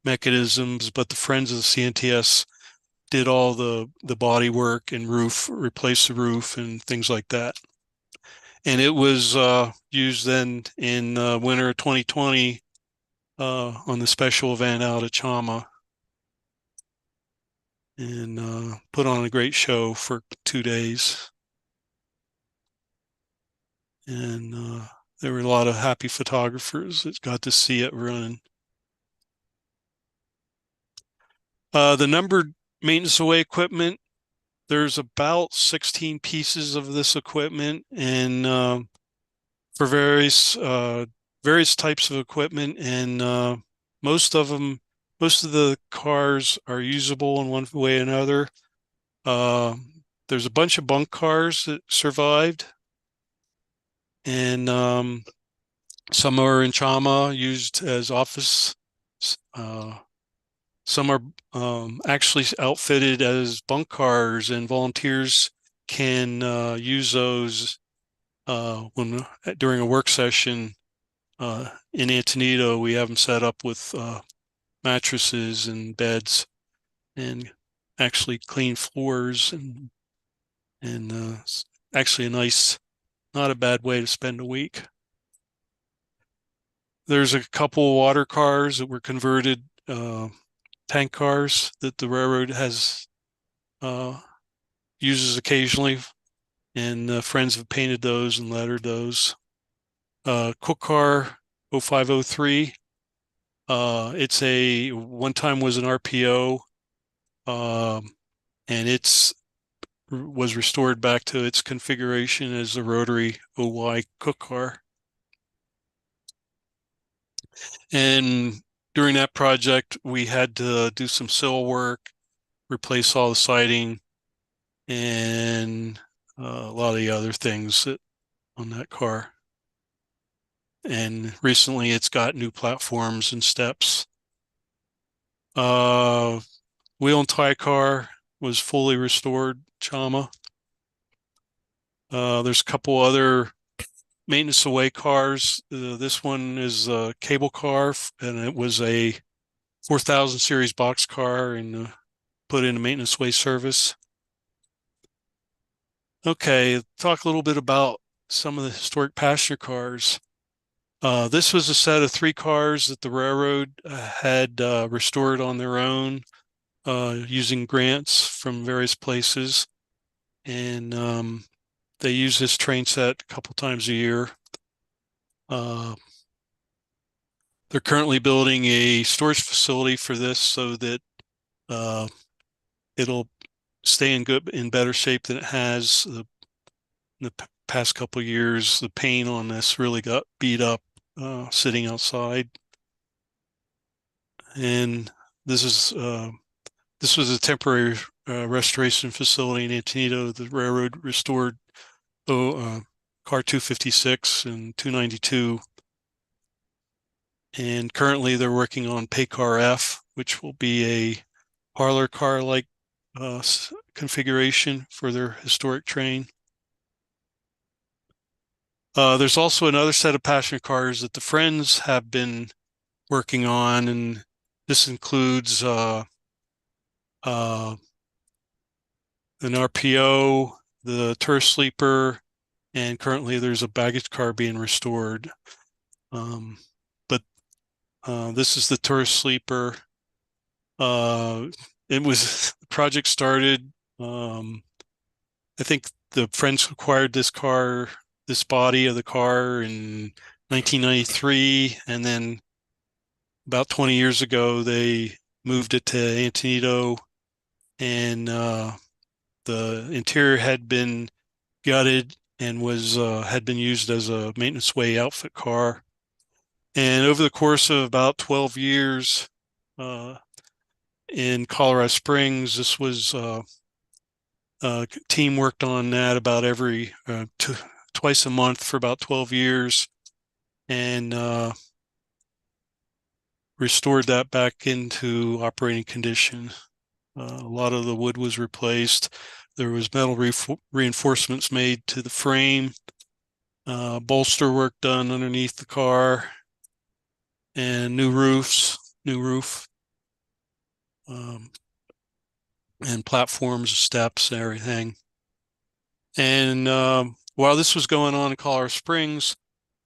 mechanisms, but the Friends of the CNTS did all the body work and replaced the roof and things like that. And it was used then in winter 2020 on the special event out at Chama, and put on a great show for 2 days. And there were a lot of happy photographers that got to see it running. The numbered maintenance away equipment, there's about 16 pieces of this equipment, and for various types of equipment, and most of the cars are usable in one way or another. There's a bunch of bunk cars that survived, and some are in Chama used as office. Some are actually outfitted as bunk cars, and volunteers can use those during a work session. In Antonito, we have them set up with mattresses and beds, and actually clean floors, and actually a nice, not a bad way to spend a week. There's a couple water cars that were converted tank cars that the railroad uses occasionally, and friends have painted those and lettered those. Cook car 0503. It's one time was an RPO, and was restored back to its configuration as a rotary OY cook car. And during that project, we had to do some sill work, replace all the siding, and a lot of the other things on that car. And recently it's got new platforms and steps. Wheel and tie car was fully restored, Chama. There's a couple other maintenance away cars. This one is a cable car, and it was a 4000 series box car, and put in a maintenance away service. Okay, talk a little bit about some of the historic passenger cars. This was a set of 3 cars that the railroad had restored on their own using grants from various places, and they use this train set a couple times a year. They're currently building a storage facility for this so that it'll stay in better shape than it has. In the past couple of years, the paint on this really got beat up sitting outside. And this was a temporary restoration facility in Antonito. The railroad restored car 256 and 292. And currently they're working on Pay Car F, which will be a parlor car-like configuration for their historic train. There's also another set of passenger cars that the Friends have been working on, and this includes an RPO, the tourist sleeper, and currently there's a baggage car being restored. But this is the tourist sleeper. The project started, I think the friends acquired this body of the car in 1993, and then about 20 years ago they moved it to Antonito, and the interior had been gutted and was had been used as a maintenance way outfit car. And over the course of about 12 years in Colorado Springs, this was team worked on that about every twice a month for about 12 years, and restored that back into operating condition. A lot of the wood was replaced. There was metal reinforcements made to the frame, bolster work done underneath the car, and new roof, and platforms, steps, and everything. And while this was going on in Colorado Springs,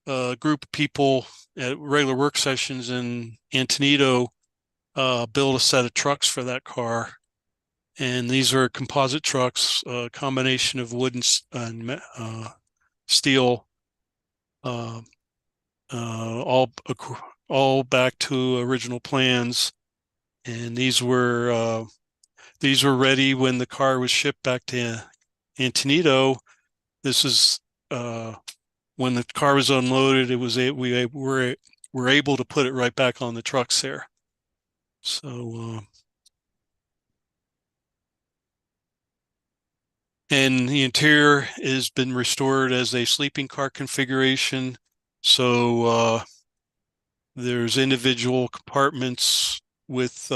a group of people at regular work sessions in Antonito built a set of trucks for that car. And these are composite trucks, a combination of wood and steel, all back to original plans. And these were ready when the car was shipped back to Antonito. This is when the car was unloaded. It was we were able to put it right back on the trucks there. So and the interior has been restored as a sleeping car configuration. So there's individual compartments with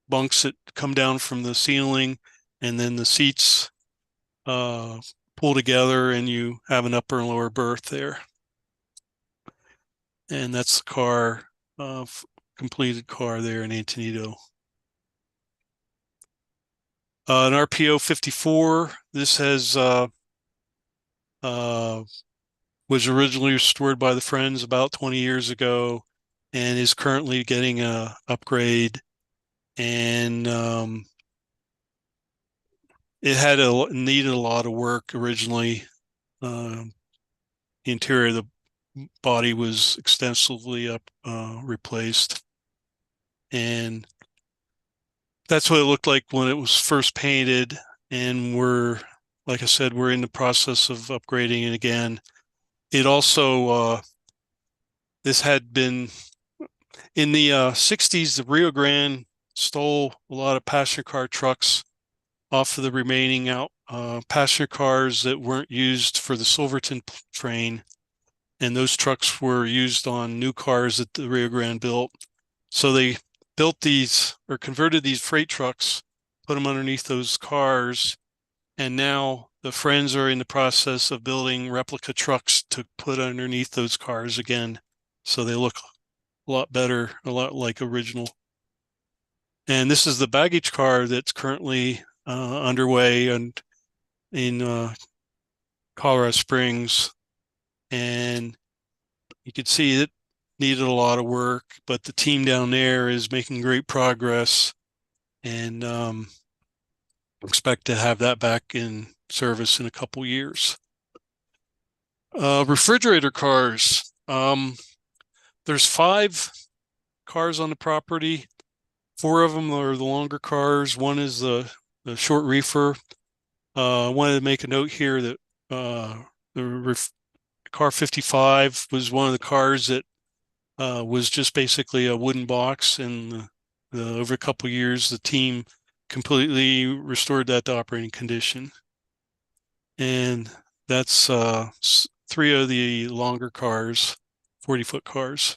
bunks that come down from the ceiling, and then the seats pull together, and you have an upper and lower berth there. And that's the car, completed car there in Antonito. An RPO 54. This has was originally restored by the Friends about 20 years ago, and is currently getting a upgrade. And it had needed a lot of work originally. The interior of the body was extensively replaced, and that's what it looked like when it was first painted. And like I said, we're in the process of upgrading it again. It also this had been in the 60s. The Rio Grande stole a lot of passenger car trucks off of the remaining passenger cars that weren't used for the Silverton train, and those trucks were used on new cars that the Rio Grande built. So they built these, or converted these freight trucks, put them underneath those cars, and now the Friends are in the process of building replica trucks to put underneath those cars again, so they look a lot better, a lot like original. And this is the baggage car that's currently underway and in Colorado Springs, and you can see it needed a lot of work, but the team down there is making great progress, and expect to have that back in service in a couple years. Refrigerator cars. There's 5 cars on the property. 4 of them are the longer cars. One is the short reefer. I wanted to make a note here that the car 55 was one of the cars that was just basically a wooden box, and over a couple of years the team completely restored that to operating condition. And that's 3 of the longer cars, 40-foot cars.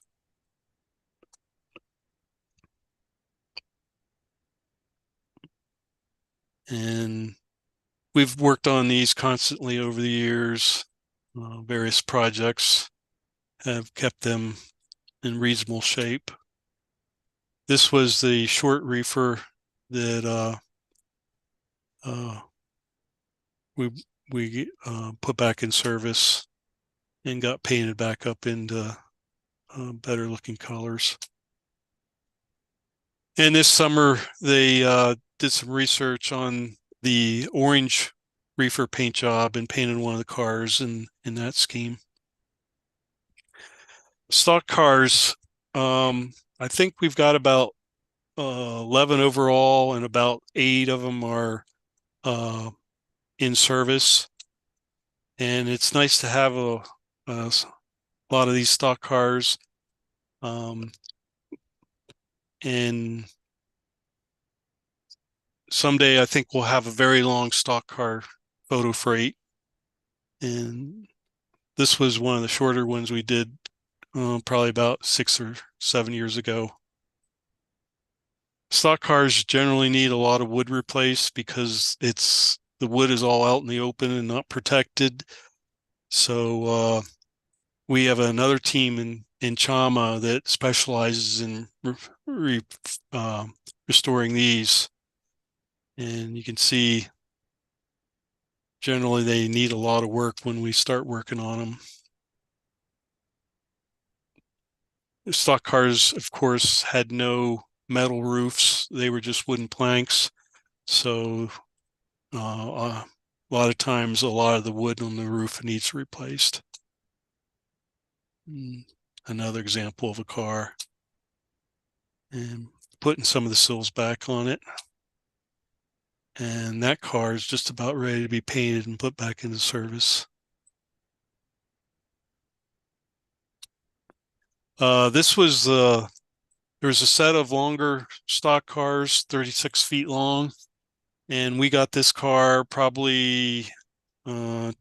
And we've worked on these constantly over the years. Various projects have kept them in reasonable shape. This was the short reefer that we put back in service and got painted back up into better looking colors. And this summer they did some research on the orange reefer paint job and painted one of the cars in that scheme. Stock cars, I think we've got about 11 overall, and about 8 of them are in service. And it's nice to have a lot of these stock cars. And someday I think we'll have a very long stock car photo freight. And this was one of the shorter ones we did probably about 6 or 7 years ago. Stock cars generally need a lot of wood replaced because the wood is all out in the open and not protected. So we have another team in Chama that specializes in restoring these. And you can see generally they need a lot of work when we start working on them. The stock cars, of course, had no metal roofs. They were just wooden planks. So a lot of times, a lot of the wood on the roof needs replaced. Another example of a car. And putting some of the sills back on it. And that car is just about ready to be painted and put back into service. This was there was a set of longer stock cars, 36 feet long, and we got this car probably I'm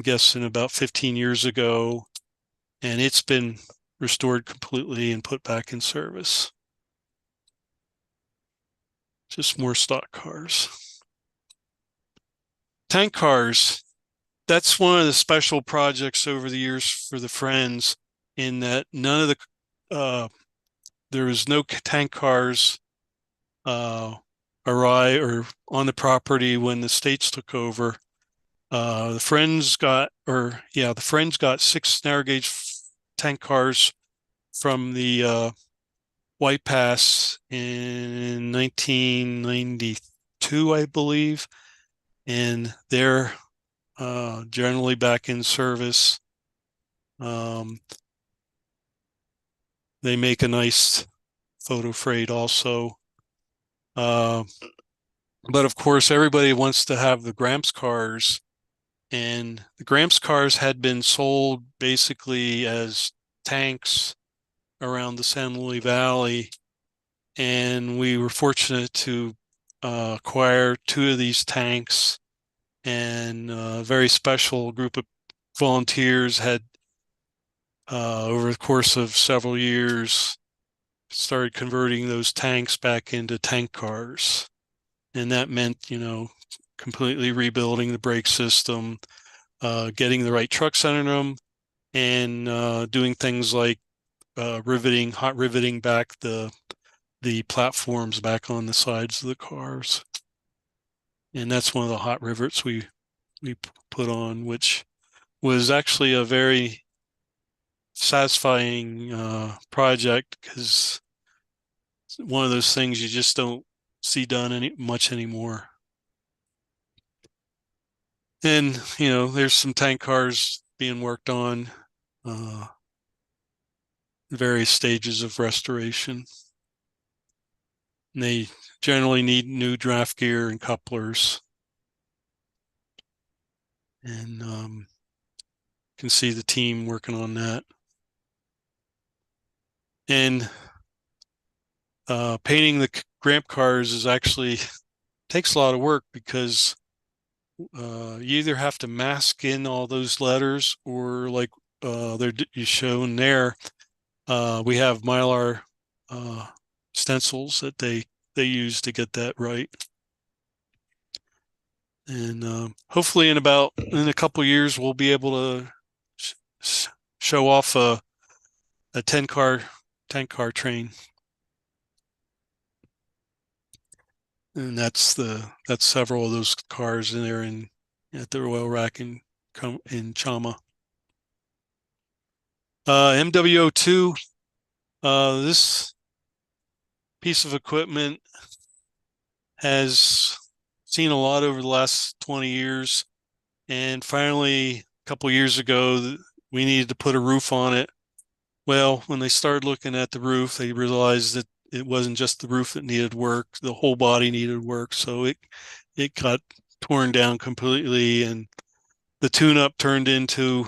guessing about 15 years ago, and it's been restored completely and put back in service. Just more stock cars. Tank cars. That's one of the special projects over the years for the Friends, in that none of the there was no tank cars arrive or on the property when the states took over. The Friends got 6 narrow gauge tank cars from the White Pass in 1992, I believe, and they're generally back in service. They make a nice photo freight also. But of course, everybody wants to have the Gramps cars, and the Gramps cars had been sold basically as tanks around the San Luis Valley, and we were fortunate to acquire 2 of these tanks, and a very special group of volunteers had over the course of several years started converting those tanks back into tank cars. And that meant, completely rebuilding the brake system, getting the right trucks under them, and doing things like hot riveting back the platforms back on the sides of the cars. And that's one of the hot rivets we put on, which was actually a very satisfying project, because it's one of those things you just don't see done much anymore. And there's some tank cars being worked on, various stages of restoration. And they generally need new draft gear and couplers. And you can see the team working on that. And painting the Gramp cars is actually takes a lot of work, because you either have to mask in all those letters, or like they're shown there, we have Mylar stencils that they use to get that right. And hopefully in a couple of years we'll be able to show off a 10-car tank car train. And that's several of those cars in there at the oil rack in Chama. MW02, this piece of equipment has seen a lot over the last 20 years. And finally, a couple years ago, we needed to put a roof on it. Well, when they started looking at the roof, they realized that it wasn't just the roof that needed work, the whole body needed work. So it got torn down completely, and the tune-up turned into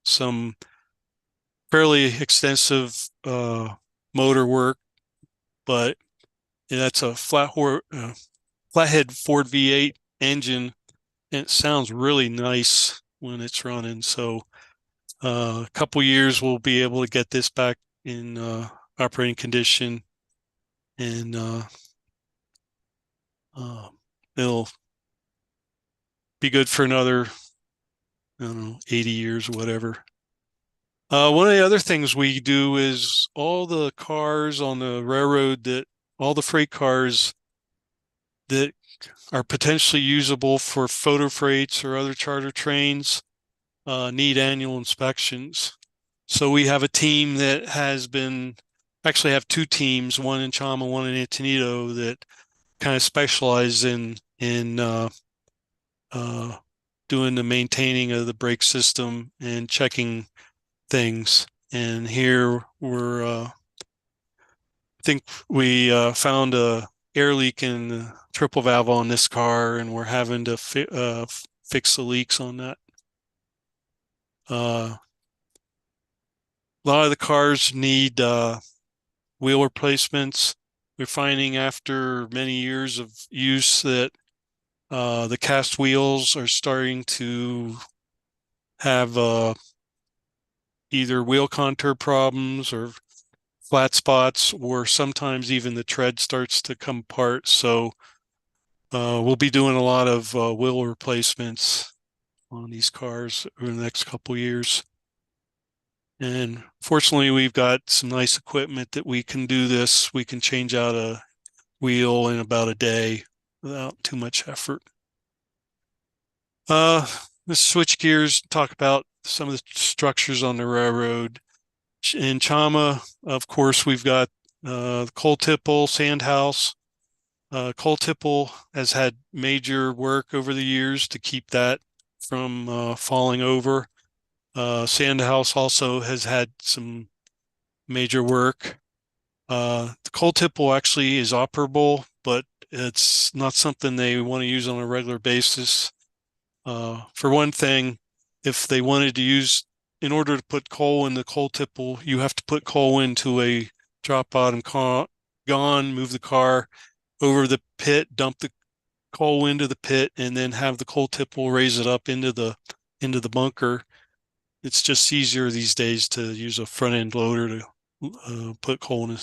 some fairly extensive motor work, but that's a flathead Ford V8 engine, and it sounds really nice when it's running. So a couple years we'll be able to get this back in operating condition, and it'll be good for another, I don't know, 80 years or whatever. One of the other things we do is all the cars on the railroad, that all the freight cars that are potentially usable for photo freights or other charter trains need annual inspections. So we have a team that has been, actually have two teams, one in Chama, one in Antonito, that kind of specialize in doing the maintaining of the brake system and checking things. And here I think we found a air leak in the triple valve on this car, and we're having to fix the leaks on that. A lot of the cars need wheel replacements. We're finding after many years of use that the cast wheels are starting to have either wheel contour problems or flat spots, or sometimes even the tread starts to come apart. So we'll be doing a lot of wheel replacements on these cars over the next couple years. And fortunately, we've got some nice equipment that we can do this. We can change out a wheel in about a day without too much effort. Let's switch gears, talk about some of the structures on the railroad. In Chama, of course, we've got the coal tipple, sand house. Coal tipple has had major work over the years to keep that from falling over. Sand house also has had some major work. The coal tipple actually is operable, but it's not something they want to use on a regular basis. For one thing, if they wanted to use, in order to put coal in the coal tipple, you have to put coal into a drop bottom gun, move the car over the pit, dump the coal into the pit, and then have the coal tipple raise it up into the bunker. It's just easier these days to use a front end loader to put coal in a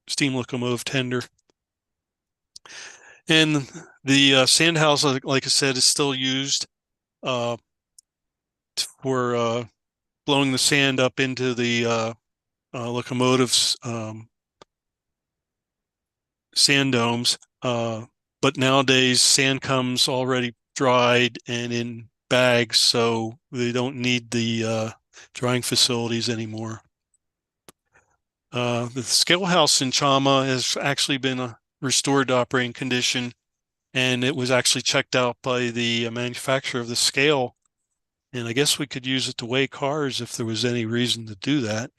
steam locomotive tender. And the sand house, like I said, is still used for blowing the sand up into the locomotives' sand domes. But nowadays, sand comes already dried and in bags, so they don't need the drying facilities anymore. The scale house in Chama has actually been restored to operating condition, and it was actually checked out by the manufacturer of the scale. And I guess we could use it to weigh cars if there was any reason to do that.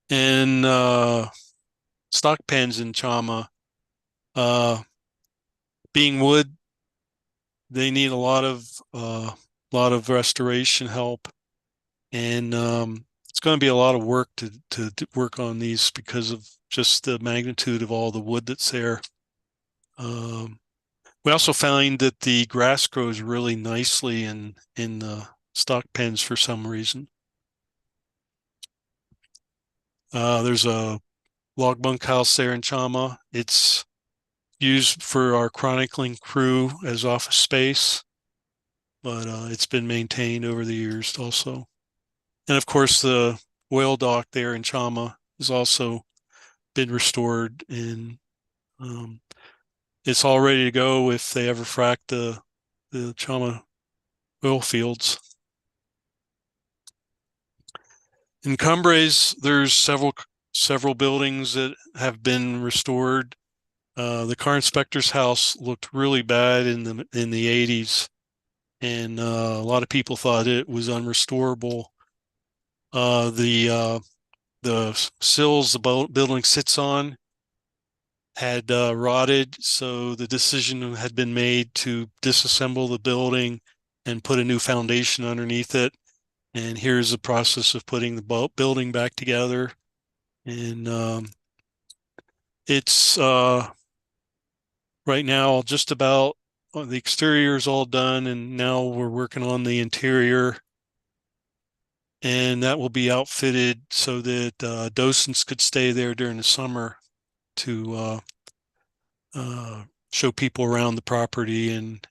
And stock pens in Chama, being wood, they need a lot of restoration help, and it's going to be a lot of work to work on these because of just the magnitude of all the wood that's there. We also find that the grass grows really nicely in the stock pens for some reason. There's a log bunkhouse there in Chama. It's used for our chronicling crew as office space, but it's been maintained over the years also. And of course, the oil dock there in Chama has also been restored, and it's all ready to go if they ever frack the Chama oil fields. In Cumbres, there's several several buildings that have been restored. The car inspector's house looked really bad in the 80s, and a lot of people thought it was unrestorable. The sills the building sits on had rotted, so the decision had been made to disassemble the building and put a new foundation underneath it. And here's the process of putting the building back together. And it's right now just about the exterior is all done, and now we're working on the interior. And that will be outfitted so that docents could stay there during the summer to show people around the property and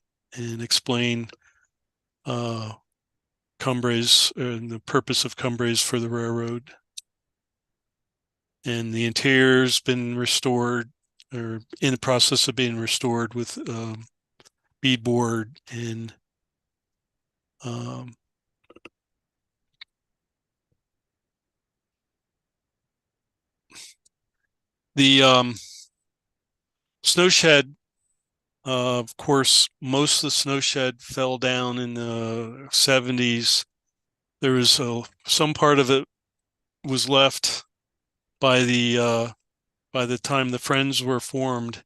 explain Cumbres and the purpose of Cumbres for the railroad. And the interior's been restored, or in the process of being restored, with beadboard and the snow shed. Of course, most of the snow shed fell down in the 70s. There was some part of it was left by the time the Friends were formed,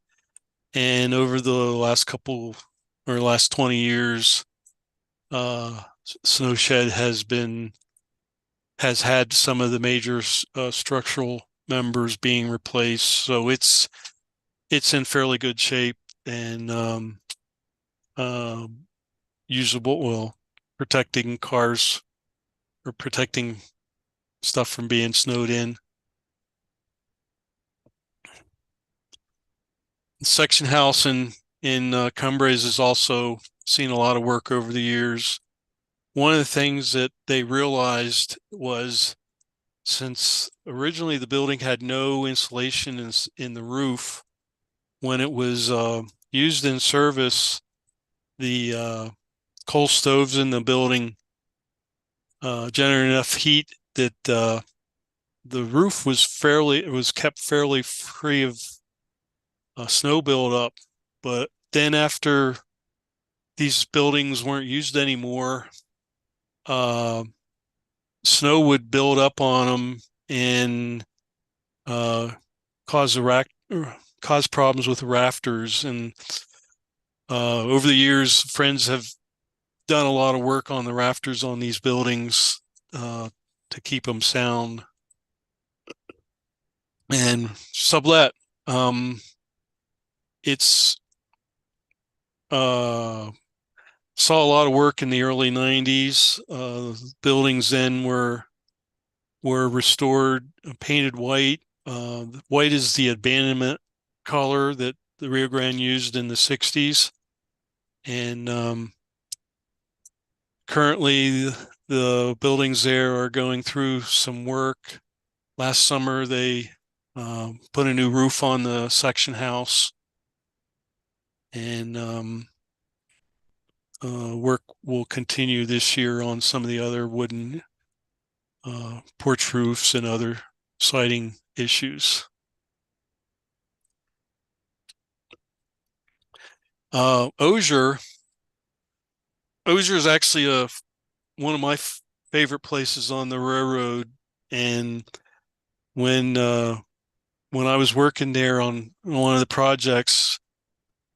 and over the last 20 years, snow shed has had some of the major structural members being replaced, so it's in fairly good shape and usable. Well, protecting cars or protecting stuff from being snowed in. The section house in Cumbres has also seen a lot of work over the years. One of the things that they realized was, since originally the building had no insulation in the roof, when it was used in service, the coal stoves in the building generated enough heat that the roof was kept fairly free of snow buildup. But then after these buildings weren't used anymore, snow would build up on them and cause problems with the rafters. And over the years, Friends have done a lot of work on the rafters on these buildings to keep them sound. And sublet, it's saw a lot of work in the early 90s. Buildings then were restored, painted white. White is the abandonment color that the Rio Grande used in the 60s. And currently the buildings there are going through some work. Last summer, they put a new roof on the section house, and work will continue this year on some of the other wooden porch roofs and other siding issues. Osier is actually one of my favorite places on the railroad, and when I was working there on one of the projects,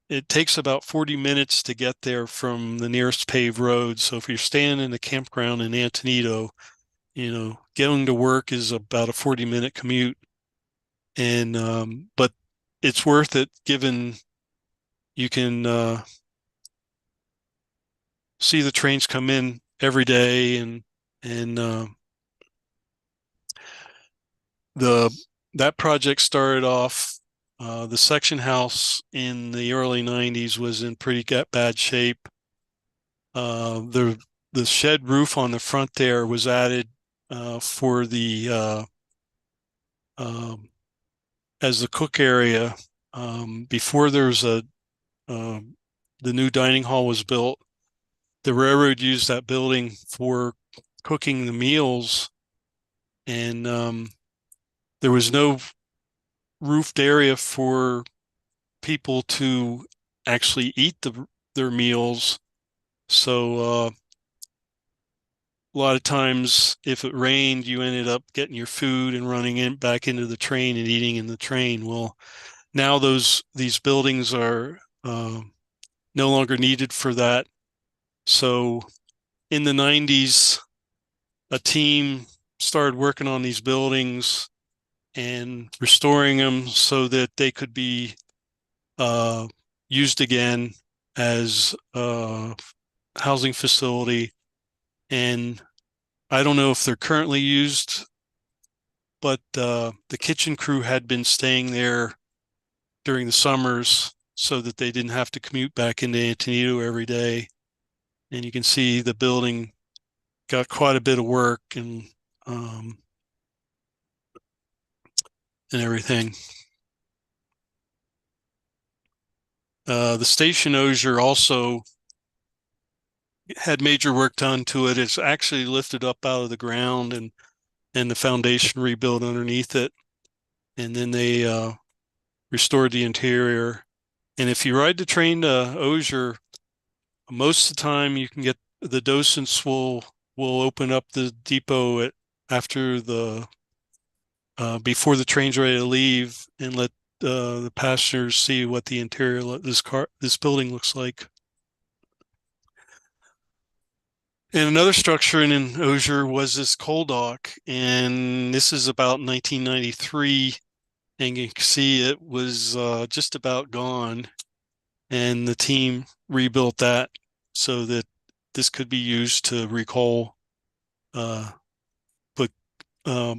it takes about 40 minutes to get there from the nearest paved road. So if you're staying in the campground in Antonito, getting to work is about a 40-minute commute. And but it's worth it, given you can see the trains come in every day, and that project started off. The section house in the early 90s was in pretty bad shape. The shed roof on the front there was added for the as the cook area. Before there was the new dining hall was built, the railroad used that building for cooking the meals, and there was no roofed area for people to actually eat their meals. So a lot of times if it rained, you ended up getting your food and running back into the train and eating in the train. Well, now these buildings are no longer needed for that. So in the 90s, a team started working on these buildings and restoring them so that they could be used again as a housing facility. And I don't know if they're currently used, but the kitchen crew had been staying there during the summers so that they didn't have to commute back into Antonito every day. And you can see the building got quite a bit of work and everything. The station Osier also had major work done to it. It's actually lifted up out of the ground and the foundation rebuilt underneath it. And then they restored the interior. And if you ride the train to Osier, most of the time you can get the docents will open up the depot after the before the train's ready to leave and let the passengers see what the interior this building looks like. And another structure in Osier was this coal dock, and this is about 1993, and you can see it was just about gone, and the team rebuilt that so that this could be used to recoal,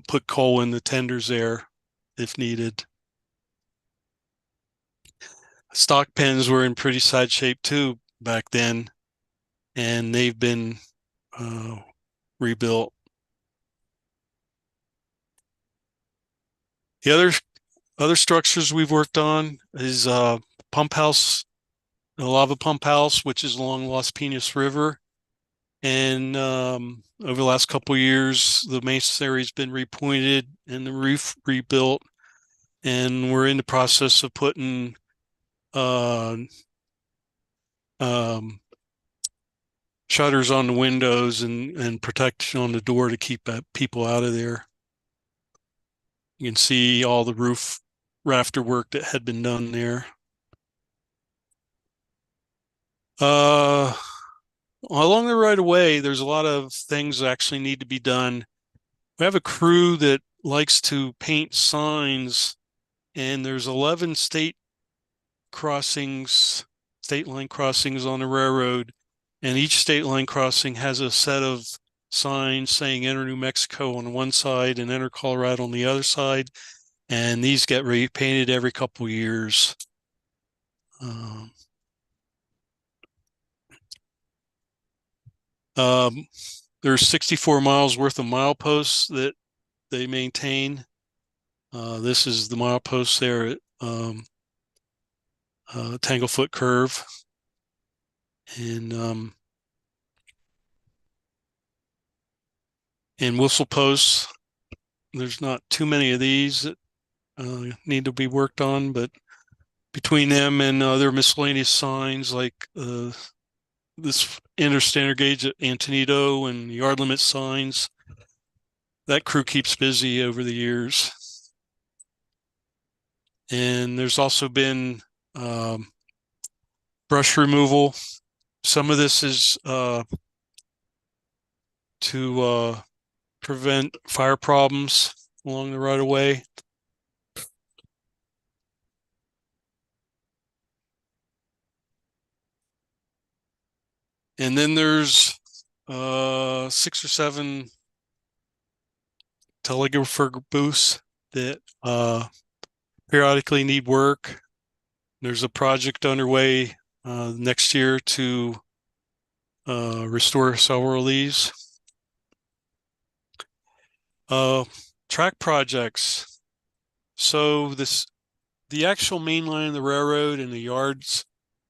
put coal in the tenders there if needed. Stock pens were in pretty sad shape too back then, and they've been rebuilt. The other structures we've worked on is pump house, the lava pump house, which is along Las Piñas River. And over the last couple of years, the masonry's been repointed and the roof rebuilt. And we're in the process of putting shutters on the windows and protection on the door to keep people out of there. You can see all the roof rafter work that had been done there. Along the right of way, there's a lot of things that actually need to be done. We have a crew that likes to paint signs, and there's 11 state line crossings on the railroad, and each state line crossing has a set of signs saying enter New Mexico on one side and enter Colorado on the other side, and these get repainted every couple years. There's 64 miles worth of mileposts that they maintain. This is the milepost there at Tanglefoot Curve. And whistle posts, there's not too many of these that need to be worked on, but between them and other miscellaneous signs like this interstandard gauge at Antonito and yard limit signs, that crew keeps busy over the years. And there's also been brush removal. Some of this is to prevent fire problems along the right of way. And then there's 6 or 7 telegrapher booths that periodically need work. There's a project underway next year to restore several of these. Track projects. So the actual main line of the railroad and the yard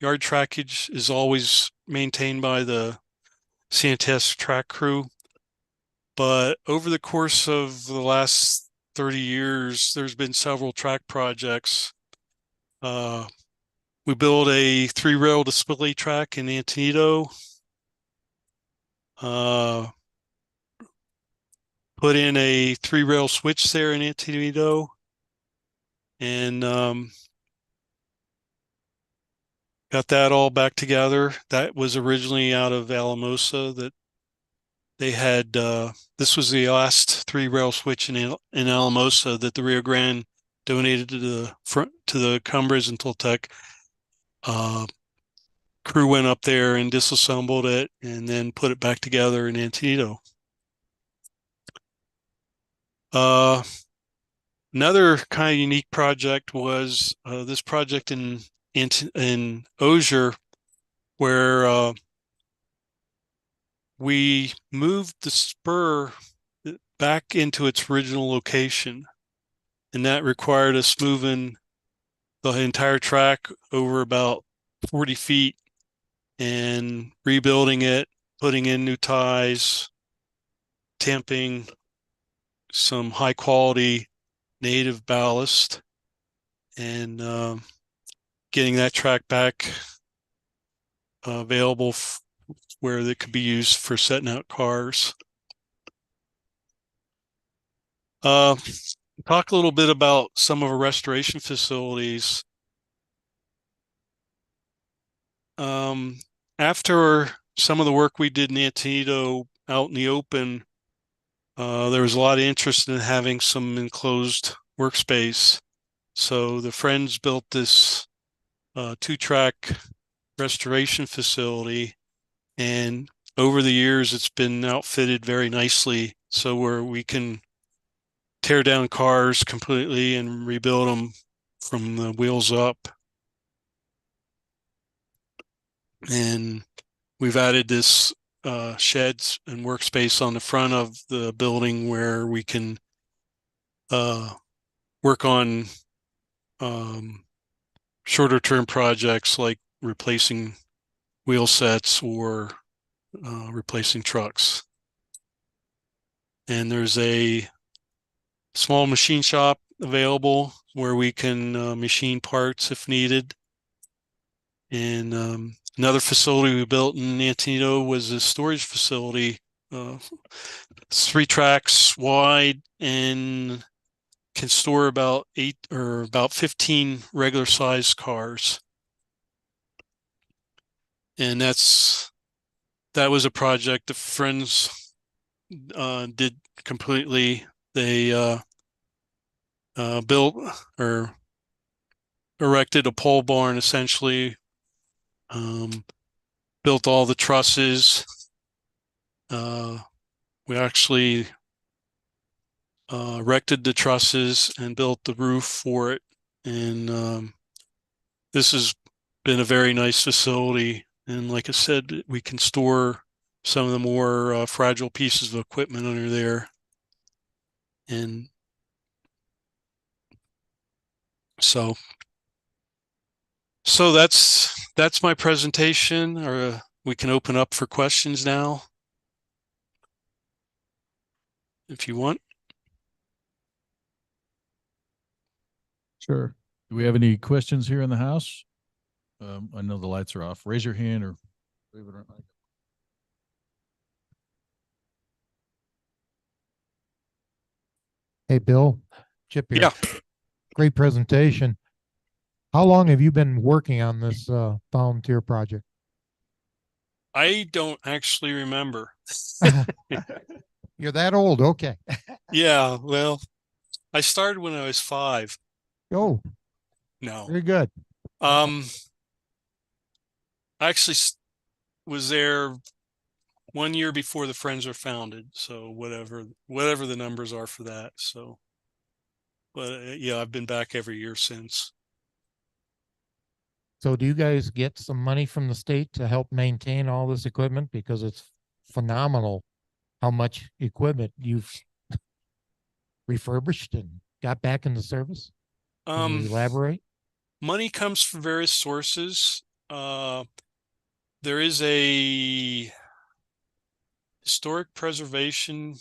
trackage is always maintained by the CNTS track crew. But over the course of the last 30 years, there's been several track projects. We built a 3-rail display track in Antonito. Put in a 3-rail switch there in Antonito. And got that all back together. That was originally out of Alamosa that they had. This was the last 3-rail switch in Alamosa that the Rio Grande donated to the Cumbres and Toltec. Crew went up there and disassembled it and then put it back together in Antonito. Another kind of unique project was this project in Osier, where we moved the spur back into its original location, and that required us moving the entire track over about 40 feet and rebuilding it, putting in new ties, tamping some high quality native ballast, and getting that track back available where it could be used for setting out cars. Talk a little bit about some of our restoration facilities. After some of the work we did in Antonito out in the open, there was a lot of interest in having some enclosed workspace. So the friends built this 2-track restoration facility, and over the years it's been outfitted very nicely, so where we can tear down cars completely and rebuild them from the wheels up. And we've added this sheds and workspace on the front of the building where we can work on shorter term projects like replacing wheel sets or replacing trucks. And there's a small machine shop available where we can machine parts if needed. And another facility we built in Antonito was a storage facility, 3 tracks wide, and can store about 8 or about 15 regular sized cars. And that was a project the friends did completely. They built or erected a pole barn, essentially, built all the trusses. We actually erected the trusses and built the roof for it. And this has been a very nice facility. And like I said, we can store some of the more fragile pieces of equipment under there. And so that's my presentation. Or we can open up for questions now, if you want. Sure. Do we have any questions here in the house? I know the lights are off. Raise your hand or wave it around. Hey, Bill, Chip here. Yeah. Great presentation. How long have you been working on this volunteer project? I don't actually remember. You're that old. Okay. Yeah, well, I started when I was 5. Oh, No. very good. I actually was there 1 year before the Friends were founded. So whatever the numbers are for that. So, but yeah, I've been back every year since. So do you guys get some money from the state to help maintain all this equipment? Because it's phenomenal how much equipment you've refurbished and got back into service. Can you elaborate? Money comes from various sources. There is a historic preservation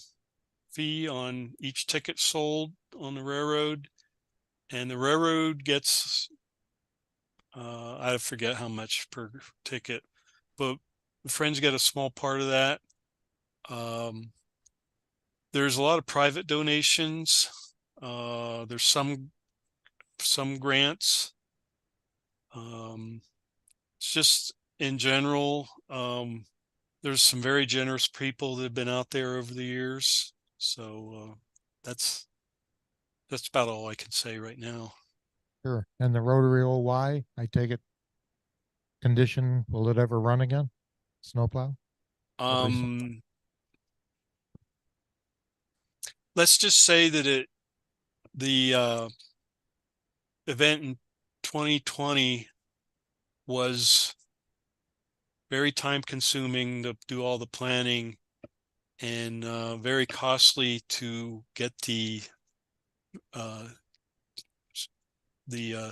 fee on each ticket sold on the railroad, and the railroad gets I forget how much per ticket, but the Friends get a small part of that. There's a lot of private donations. There's some grants. It's just in general, there's some very generous people that have been out there over the years. So that's about all I can say right now. Sure. And the rotary OY, I take it, condition, will it ever run again? Snowplow? Let's just say that the event in 2020 was very time consuming to do all the planning, and very costly to get the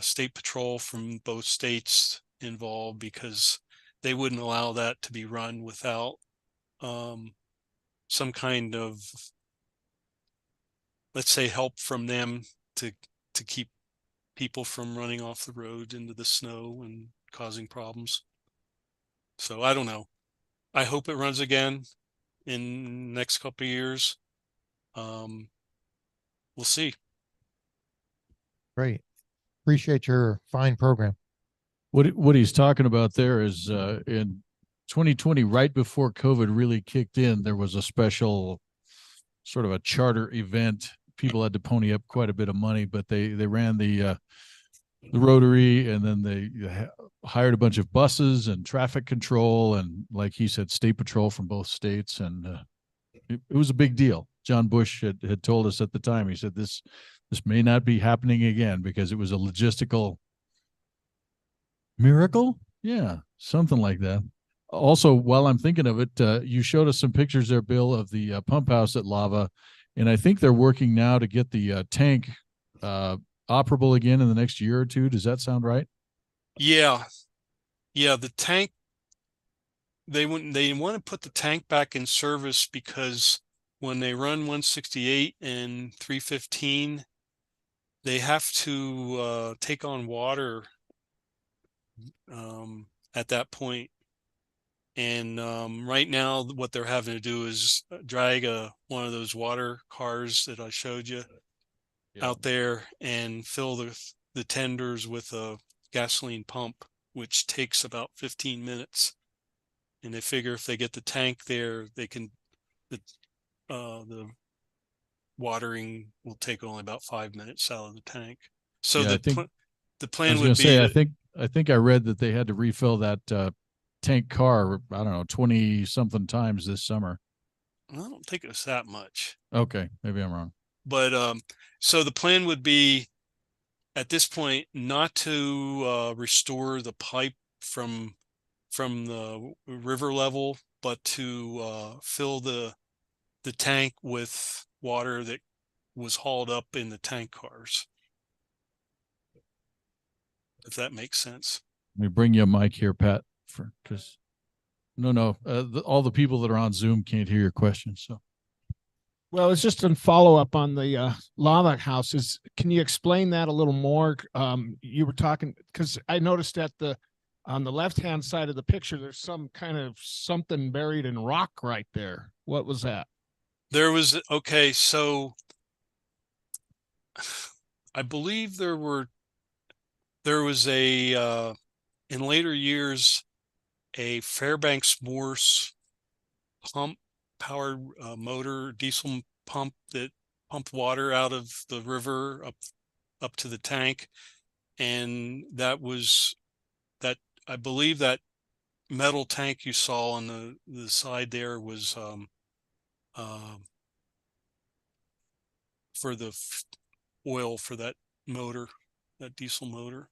state patrol from both states involved, because they wouldn't allow that to be run without some kind of, let's say, help from them to keep people from running off the road into the snow and causing problems. So I don't know. I hope it runs again in the next couple of years. We'll see. Great. Appreciate your fine program. What he's talking about there is in 2020, right before COVID really kicked in, there was a special sort of a charter event. People had to pony up quite a bit of money, but they ran the Rotary, and then they hired a bunch of buses and traffic control, and like he said, state patrol from both states, and it was a big deal. John Bush had told us at the time. He said this may not be happening again because it was a logistical miracle. Yeah, something like that. Also, while I'm thinking of it, you showed us some pictures there, Bill, of the pump house at Lava, and I think they're working now to get the tank operable again in the next year or two. Does that sound right? Yeah. The tank, they want to put the tank back in service, because when they run 168 and 315, they have to take on water at that point. And right now, what they're having to do is drag one of those water cars that I showed you out there and fill the tenders with a gasoline pump, which takes about 15 minutes. And they figure if they get the tank there, they can the watering will take only about 5 minutes out of the tank. So yeah, the plan would be. I think I read that they had to refill that tank car, I don't know, 20 something times this summer. I don't think it was that much. Okay, maybe I'm wrong. But so the plan would be, at this point, not to restore the pipe from the river level, but to fill the tank with water that was hauled up in the tank cars. If that makes sense. Let me bring you a mic here, Pat, because all the people that are on Zoom can't hear your questions. So, well, it's just a follow up on the lava houses. Can you explain that a little more? You were talking, because I noticed at on the left hand side of the picture, there's some kind of something buried in rock right there. What was that? There was, okay, so I believe there was in later years, a Fairbanks Morse pump powered motor diesel pump that pumped water out of the river up to the tank. And I believe that metal tank you saw on the side there was for the oil for that motor, that diesel motor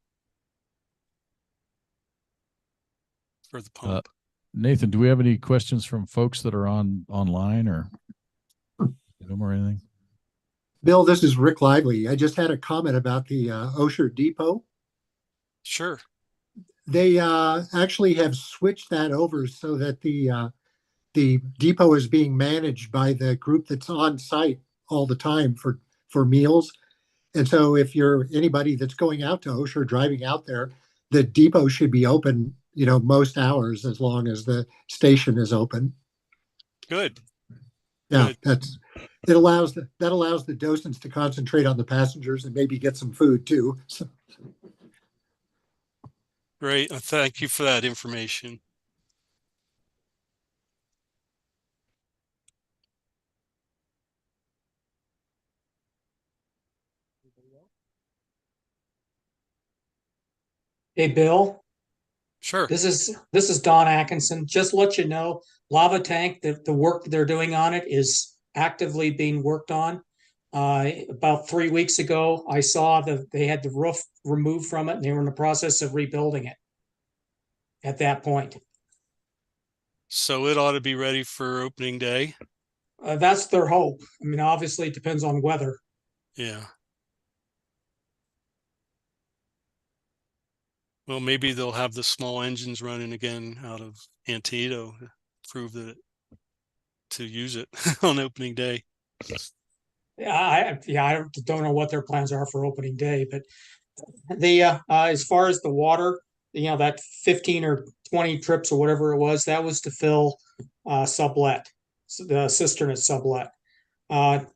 for the pump. Nathan, do we have any questions from folks that are online or Zoom or anything? Bill, this is Rick Lively. I just had a comment about the Osher Depot. Sure. They actually have switched that over so that the the depot is being managed by the group that's on site all the time for meals. And so if you're anybody that's going out to OSHA or driving out there, the depot should be open, most hours as long as the station is open. Good. Yeah, Good. that allows the docents to concentrate on the passengers and maybe get some food too. So, Great. Thank you for that information. Hey, Bill, Sure. this is Don Atkinson. Just let you know, lava tank, the work they're doing on it is actively being worked on. About 3 weeks ago, I saw that they had the roof removed from it and they were in the process of rebuilding it at that point. So it ought to be ready for opening day. That's their hope. I mean, obviously it depends on weather. Yeah. Well, maybe they'll have the small engines running again out of Antietam to prove that to use it on opening day. I don't know what their plans are for opening day, but as far as the water, that 15 or 20 trips or whatever it was, that was to fill sublet, the cistern at sublet.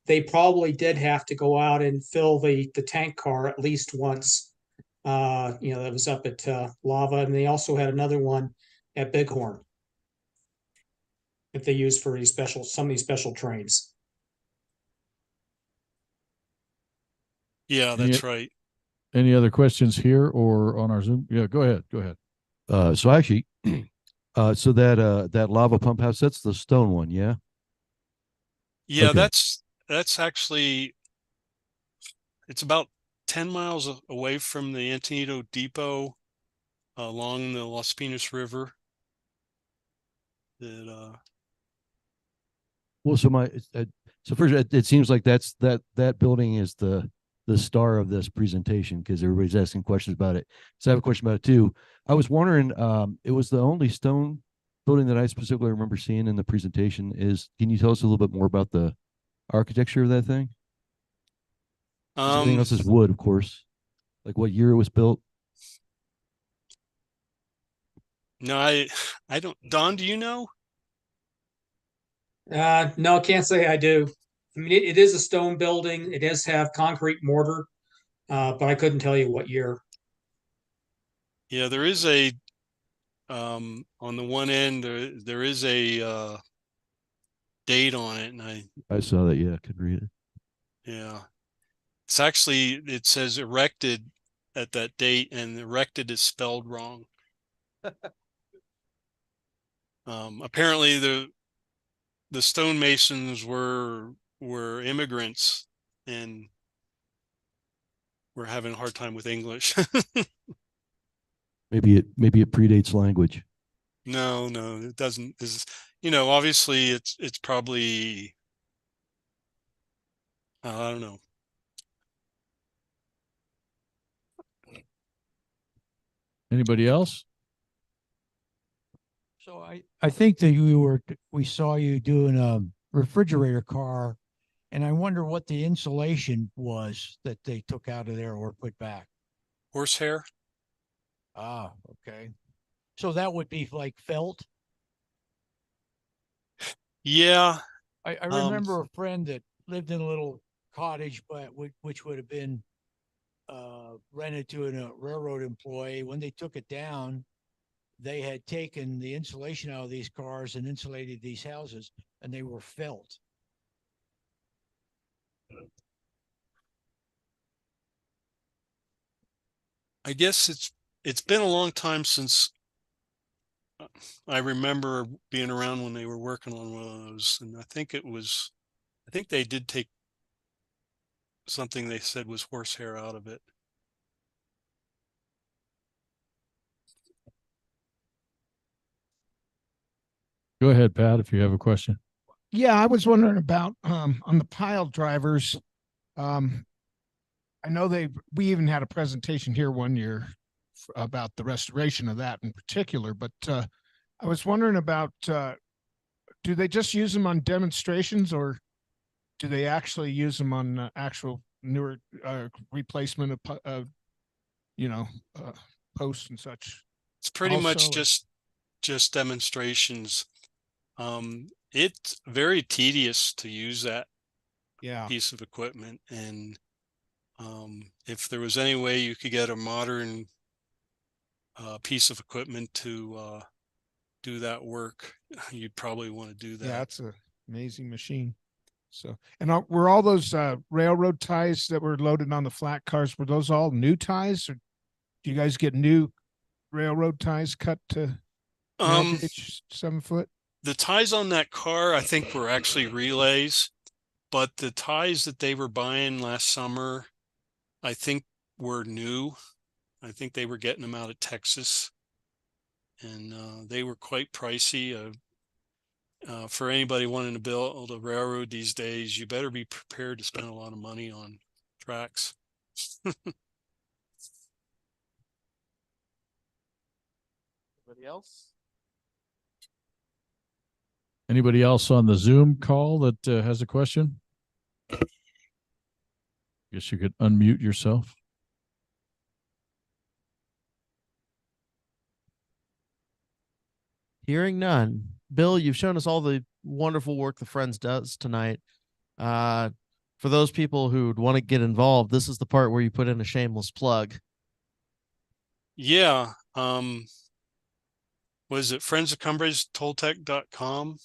They probably did have to go out and fill the tank car at least once. That was up at Lava, and they also had another one at Bighorn that they used for some of these special trains. Yeah, that's right. Any other questions here or on our Zoom? Yeah, go ahead. Go ahead. So actually, so that lava pump house, that's the stone one, yeah? Yeah, Okay. that's actually, it's about 10 miles away from the Antietam Depot along the Las Piñas River. Well, so first, it seems like that building is the star of this presentation because everybody's asking questions about it. So I have a question about it too. I was wondering, it was the only stone building that I specifically remember seeing in the presentation. Can you tell us a little bit more about the architecture of that thing? Everything else is wood, of course. Like what year it was built? No, I don't. Don, do you know? No, I can't say I do. I mean, it is a stone building. It does have concrete mortar, but I couldn't tell you what year. Yeah, there is a on the one end there is a date on it, and I saw that. Yeah, I could read it. Yeah, it's actually, it says erected at that date, and erected is spelled wrong. Apparently the stonemasons were immigrants and were having a hard time with English. Maybe it predates language. No, it doesn't. Obviously it's probably, I don't know. Anybody else? So I think that we saw you doing a refrigerator car, and I wonder what the insulation was that they took out of there or put back. Horsehair? Ah, okay. So that would be like felt. Yeah. I remember a friend that lived in a little cottage, but which would have been rented to a railroad employee. When they took it down, they had taken the insulation out of these cars and insulated these houses, and they were felt. I guess it's been a long time since I remember being around when they were working on one of those, and I think they did take something they said was horsehair out of it. Go ahead, Pat, if you have a question. Yeah, I was wondering about on the pile drivers. I know we even had a presentation here one year about the restoration of that in particular, but I was wondering about do they just use them on demonstrations, or do they actually use them on actual newer replacement of posts and such? It's pretty much Also, just demonstrations. It's very tedious to use that yeah. piece of equipment, and if there was any way you could get a modern piece of equipment to do that work, you'd probably want to do that. Yeah, it's an amazing machine. So, and were all those railroad ties that were loaded on the flat cars, were those all new ties, or do you guys get new railroad ties cut to narrow gauge 7 foot? The ties on that car, I think, were actually relays, but the ties that they were buying last summer, I think, were new. I think they were getting them out of Texas, and they were quite pricey. For anybody wanting to build a railroad these days, you better be prepared to spend a lot of money on tracks. Anybody else? Anybody else on the Zoom call that has a question? Guess you could unmute yourself. Hearing none. Bill, you've shown us all the wonderful work the Friends does tonight. For those people who'd want to get involved, this is the part where you put in a shameless plug. Yeah. Was it Friends of Cumbridge, Toltec.com?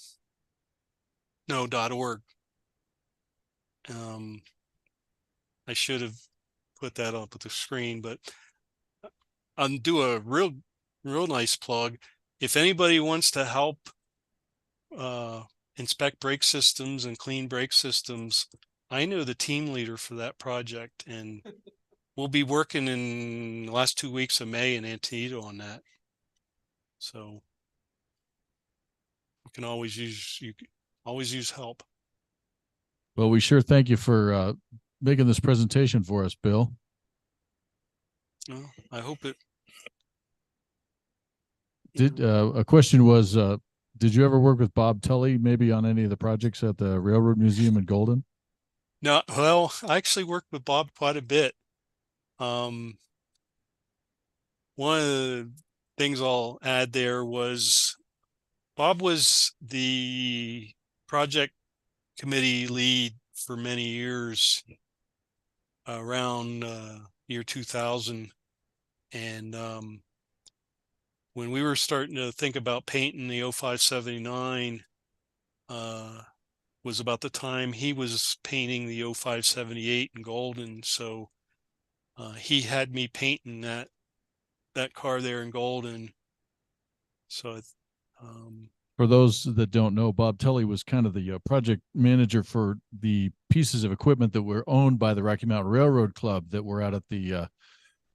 No, .org. I should have put that up at the screen, but I'll do a real nice plug. If anybody wants to help inspect brake systems and clean brake systems, I know the team leader for that project, and we'll be working in the last 2 weeks of May in Antietam on that. So you can always use help. Well, we sure thank you for making this presentation for us, Bill. Well, I hope it. A question was, did you ever work with Bob Tully maybe on any of the projects at the Railroad Museum in Golden? No, well, I actually worked with Bob quite a bit. One of the things I'll add there was Bob was the project committee lead for many years around year 2000. And when we were starting to think about painting the 0579, was about the time he was painting the 0578 in Golden. So he had me painting that car there in Golden. So for those that don't know, Bob Tully was kind of the project manager for the pieces of equipment that were owned by the Rocky Mountain Railroad Club that were out at the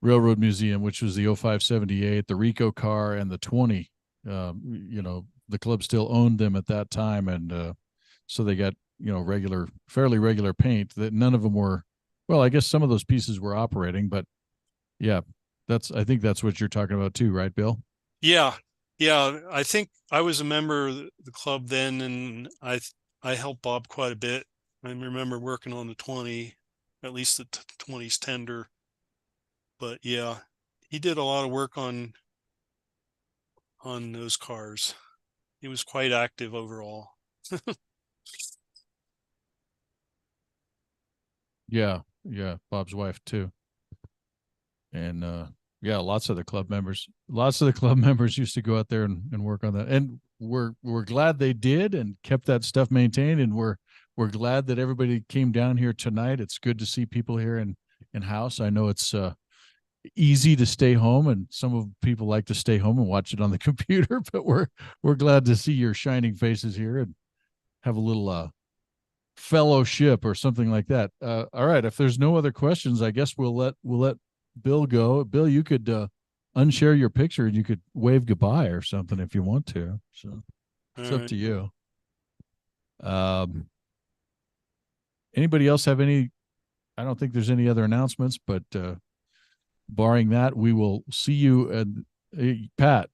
Railroad Museum, which was the 0578, the Rico car, and the 20. The club still owned them at that time, and so they got fairly regular paint. That none of them were. Well, I guess some of those pieces were operating, but yeah, I think that's what you're talking about too, right, Bill? Yeah. I think I was a member of the club then, and I helped Bob quite a bit. I remember working on the 20, at least the 20's tender. But yeah, he did a lot of work on those cars. He was quite active overall. Yeah, Bob's wife too. And lots of the club members used to go out there and work on that. And we're glad they did and kept that stuff maintained. And we're glad that everybody came down here tonight. It's good to see people here in house. I know it's easy to stay home, and some of people like to stay home and watch it on the computer, but we're glad to see your shining faces here and have a little fellowship or something like that. All right, if there's no other questions, I guess we'll let Bill go. Bill, you could unshare your picture and you could wave goodbye or something if you want to. So it's up to you. Anybody else have any? I don't think there's any other announcements, but barring that, we will see you. And Pat,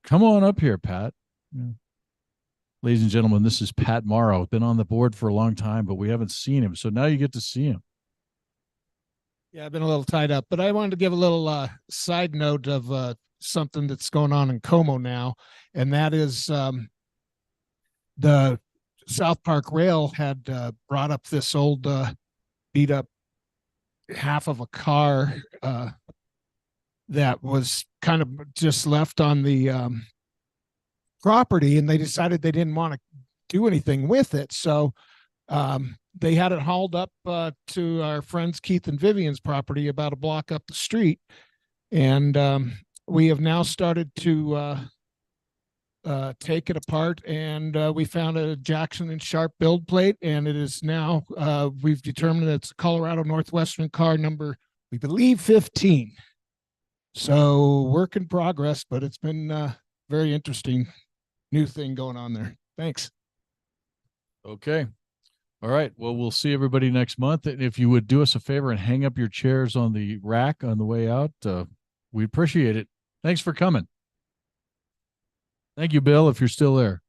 come on up here, Pat. Yeah. Ladies and gentlemen, this is Pat Morrow. Been on the board for a long time, but we haven't seen him. So now you get to see him. Yeah, I've been a little tied up, but I wanted to give a little side note of something that's going on in Como now, and that is the South Park Rail had brought up this old beat up half of a car that was kind of just left on the property, and they decided they didn't want to do anything with it. So they had it hauled up to our friends Keith and Vivian's property about a block up the street. And we have now started to take it apart, and we found a Jackson and Sharp build plate, and it is now, we've determined it's a Colorado Northwestern car number, we believe 15. So work in progress, but it's been very interesting new thing going on there. Thanks. Okay. All right. Well, we'll see everybody next month. And if you would do us a favor and hang up your chairs on the rack on the way out, we'd appreciate it. Thanks for coming. Thank you, Bill, if you're still there.